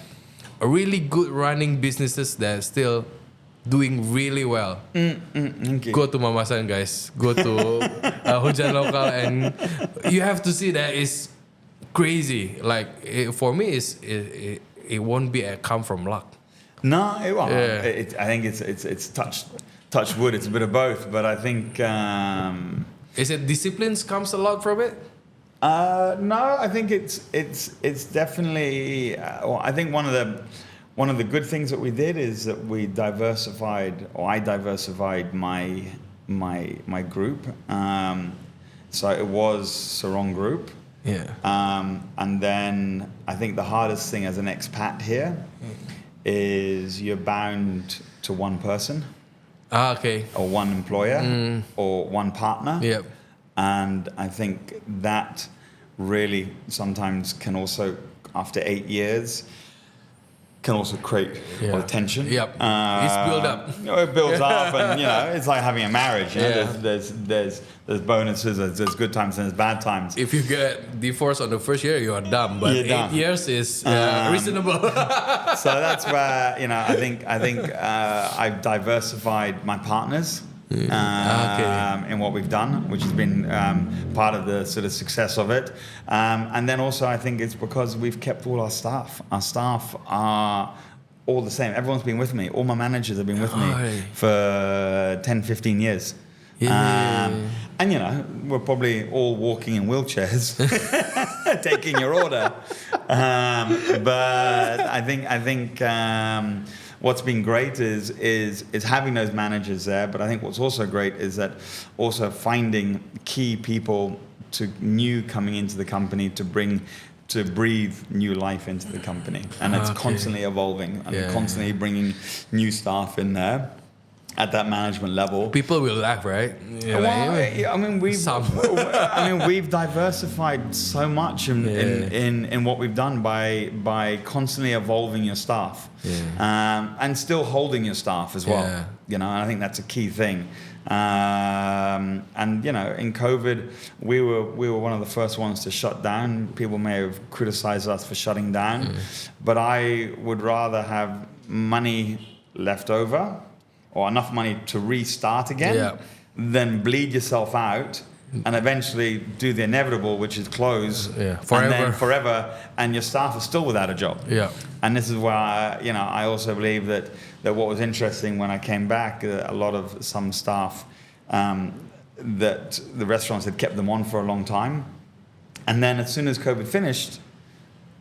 a really good running businesses that are still doing really well. Okay. Go to Mamasan, guys. Go to Hujan Local, and you have to see that it's crazy. Like for me, it won't be a come from luck. No, it won't. I think it's touch wood. It's a bit of both, but I think is it disciplines comes a lot from it? No, I think it's definitely. I think one of the good things that we did is that we diversified, or I diversified my group. So it was Sarong Group. And then I think the hardest thing as an expat here is you're bound to one person. Or one employer or one partner. And I think that really sometimes can also, after 8 years, can also create a lot of tension. It's built up. It builds up, and it's like having a marriage. There's bonuses, there's good times and there's bad times. If you get divorced on the first year, you are dumb. But 8 years is reasonable. So that's where I think I've diversified my partners. In what we've done, which has been part of the sort of success of it. And then also I think it's because we've kept all our staff. Our staff are all the same. Everyone's been with me. All my managers have been with me for 10, 15 years. And we're probably all walking in wheelchairs, taking your order. But I think what's been great is having those managers there. But I think what's also great is that also finding key people new coming into the company to breathe new life into the company, and it's constantly evolving and constantly bringing new staff in there. At that management level, people will laugh, right? We've diversified so much in what we've done by constantly evolving your staff, and still holding your staff as well. And I think that's a key thing. And in COVID, we were one of the first ones to shut down. People may have criticized us for shutting down, but I would rather have money left over, or enough money to restart again, than bleed yourself out and eventually do the inevitable, which is close forever, and your staff are still without a job. And this is why I also believe that what was interesting when I came back, a lot of some staff that the restaurants had kept them on for a long time, and then as soon as COVID finished,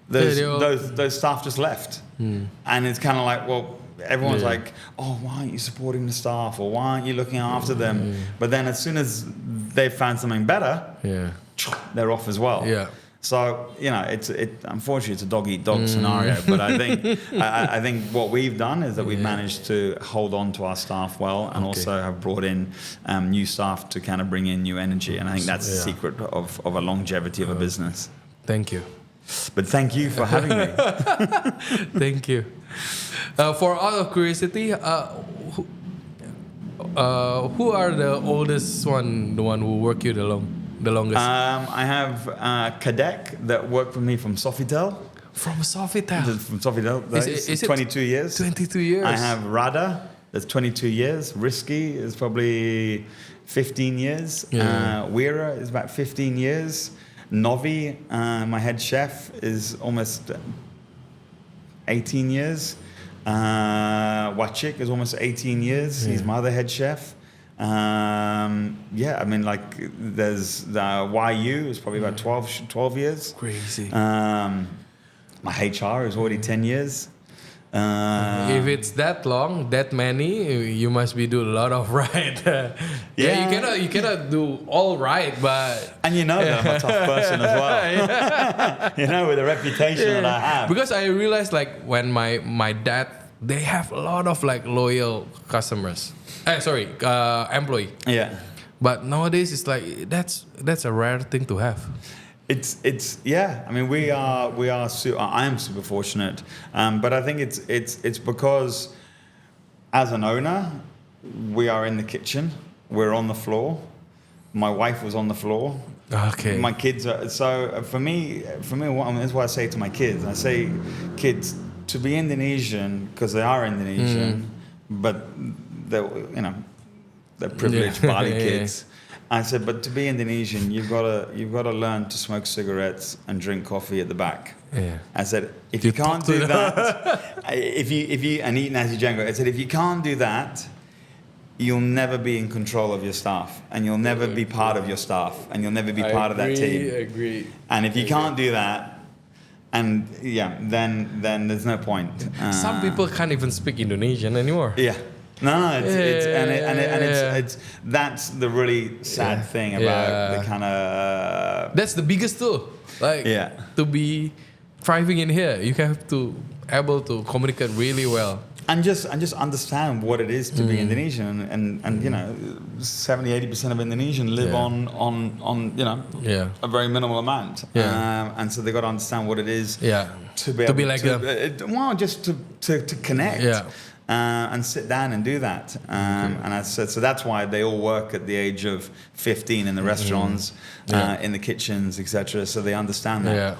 those staff just left, and it's kind of like, well, everyone's like, oh, why aren't you supporting the staff, or why aren't you looking after them? But then as soon as they found something better, they're off as well. So unfortunately it's a dog eat dog scenario. But I think what we've done is that we've managed to hold on to our staff well, and also have brought in new staff to kind of bring in new energy. And I think that's the secret of a longevity of a business. Thank you. But thank you for having me. Thank you. For out of curiosity, who are the oldest one, the one who worked you the longest? I have Kadek that worked for me from Sofitel. From Sofitel? From Sofitel. Is it 22 years. 22 years. I have Rada, that's 22 years. Risky is probably 15 years. Weira is about 15 years. Novi, my head chef, is almost 18 years. Wachik is almost 18 years. He's my other head chef. There's YU is probably about 12 years. Crazy. My HR is already 10 years. If it's that long, that many, you must be doing a lot of right. You cannot do all right, but and that I'm a tough person as well. With the reputation that I have. Because I realized, when my dad, they have a lot of loyal customers. Employee. Yeah. But nowadays it's that's a rare thing to have. It's I mean, I am super fortunate, but I think it's because as an owner, we are in the kitchen, we're on the floor. My wife was on the floor. Okay. My kids are for me. That's what I say to my kids. I say, kids, to be Indonesian, because they are Indonesian, but they're privileged Bali kids. I said, but to be Indonesian, you've got to learn to smoke cigarettes and drink coffee at the back. Yeah. I said, if you can't do that, if you and eat nasi jangkok, I said, if you can't do that, you'll never be in control of your staff, and you'll never be part of your staff, and you'll never be part of that team. I agree. And if you can't do that, and then there's no point. Some people can't even speak Indonesian anymore. Yeah. No, it's that's the really sad thing about the kind of. That's the biggest too. To be thriving in here, you have to able to communicate really well. And just understand what it is to be Indonesian, and 70-80% of Indonesians live on a very minimal amount, and so they got to understand what it is to be like just to connect. And sit down and do that. And I said, so that's why they all work at the age of 15 in the restaurants, in the kitchens, etc. So they understand that.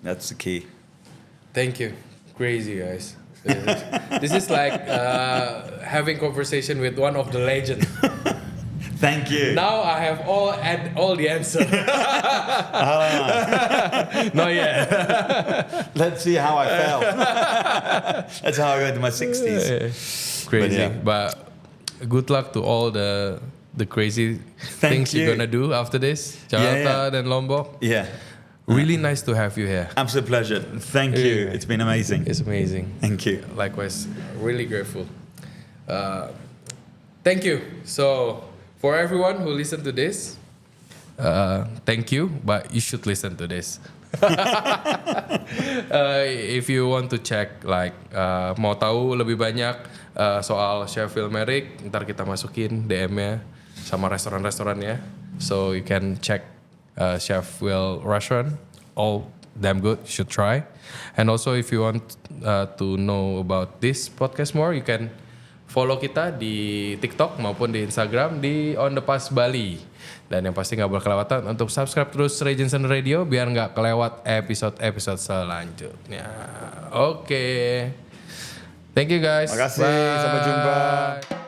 That's the key. Thank you. Crazy, guys. This is like having conversation with one of the legends. Thank you. Now I have all the answers. Not yet. Let's see how I felt. That's how I go into my 60s. Crazy. But good luck to all the the crazy things you're gonna do after this, Jakarta dan Lombok. Yeah. Really nice to have you here. Absolute pleasure. Thank you. It's been amazing. It's amazing. Thank you. Likewise, really grateful. Thank you. So for everyone who listened to this, thank you, but you should listen to this. If you want to check mau tahu lebih banyak soal Chef Will Meyrick, ntar kita masukin DM-nya sama restoran-restorannya, so you can check Chef Will restaurant, all damn good, you should try. And also if you want to know about this podcast more, you can follow kita di TikTok maupun di Instagram di Onthepas Bali. Dan yang pasti gak boleh kelewatan untuk subscribe terus Janson Radio biar gak kelewat episode-episode selanjutnya. Oke. Thank you guys. Makasih, sampai jumpa.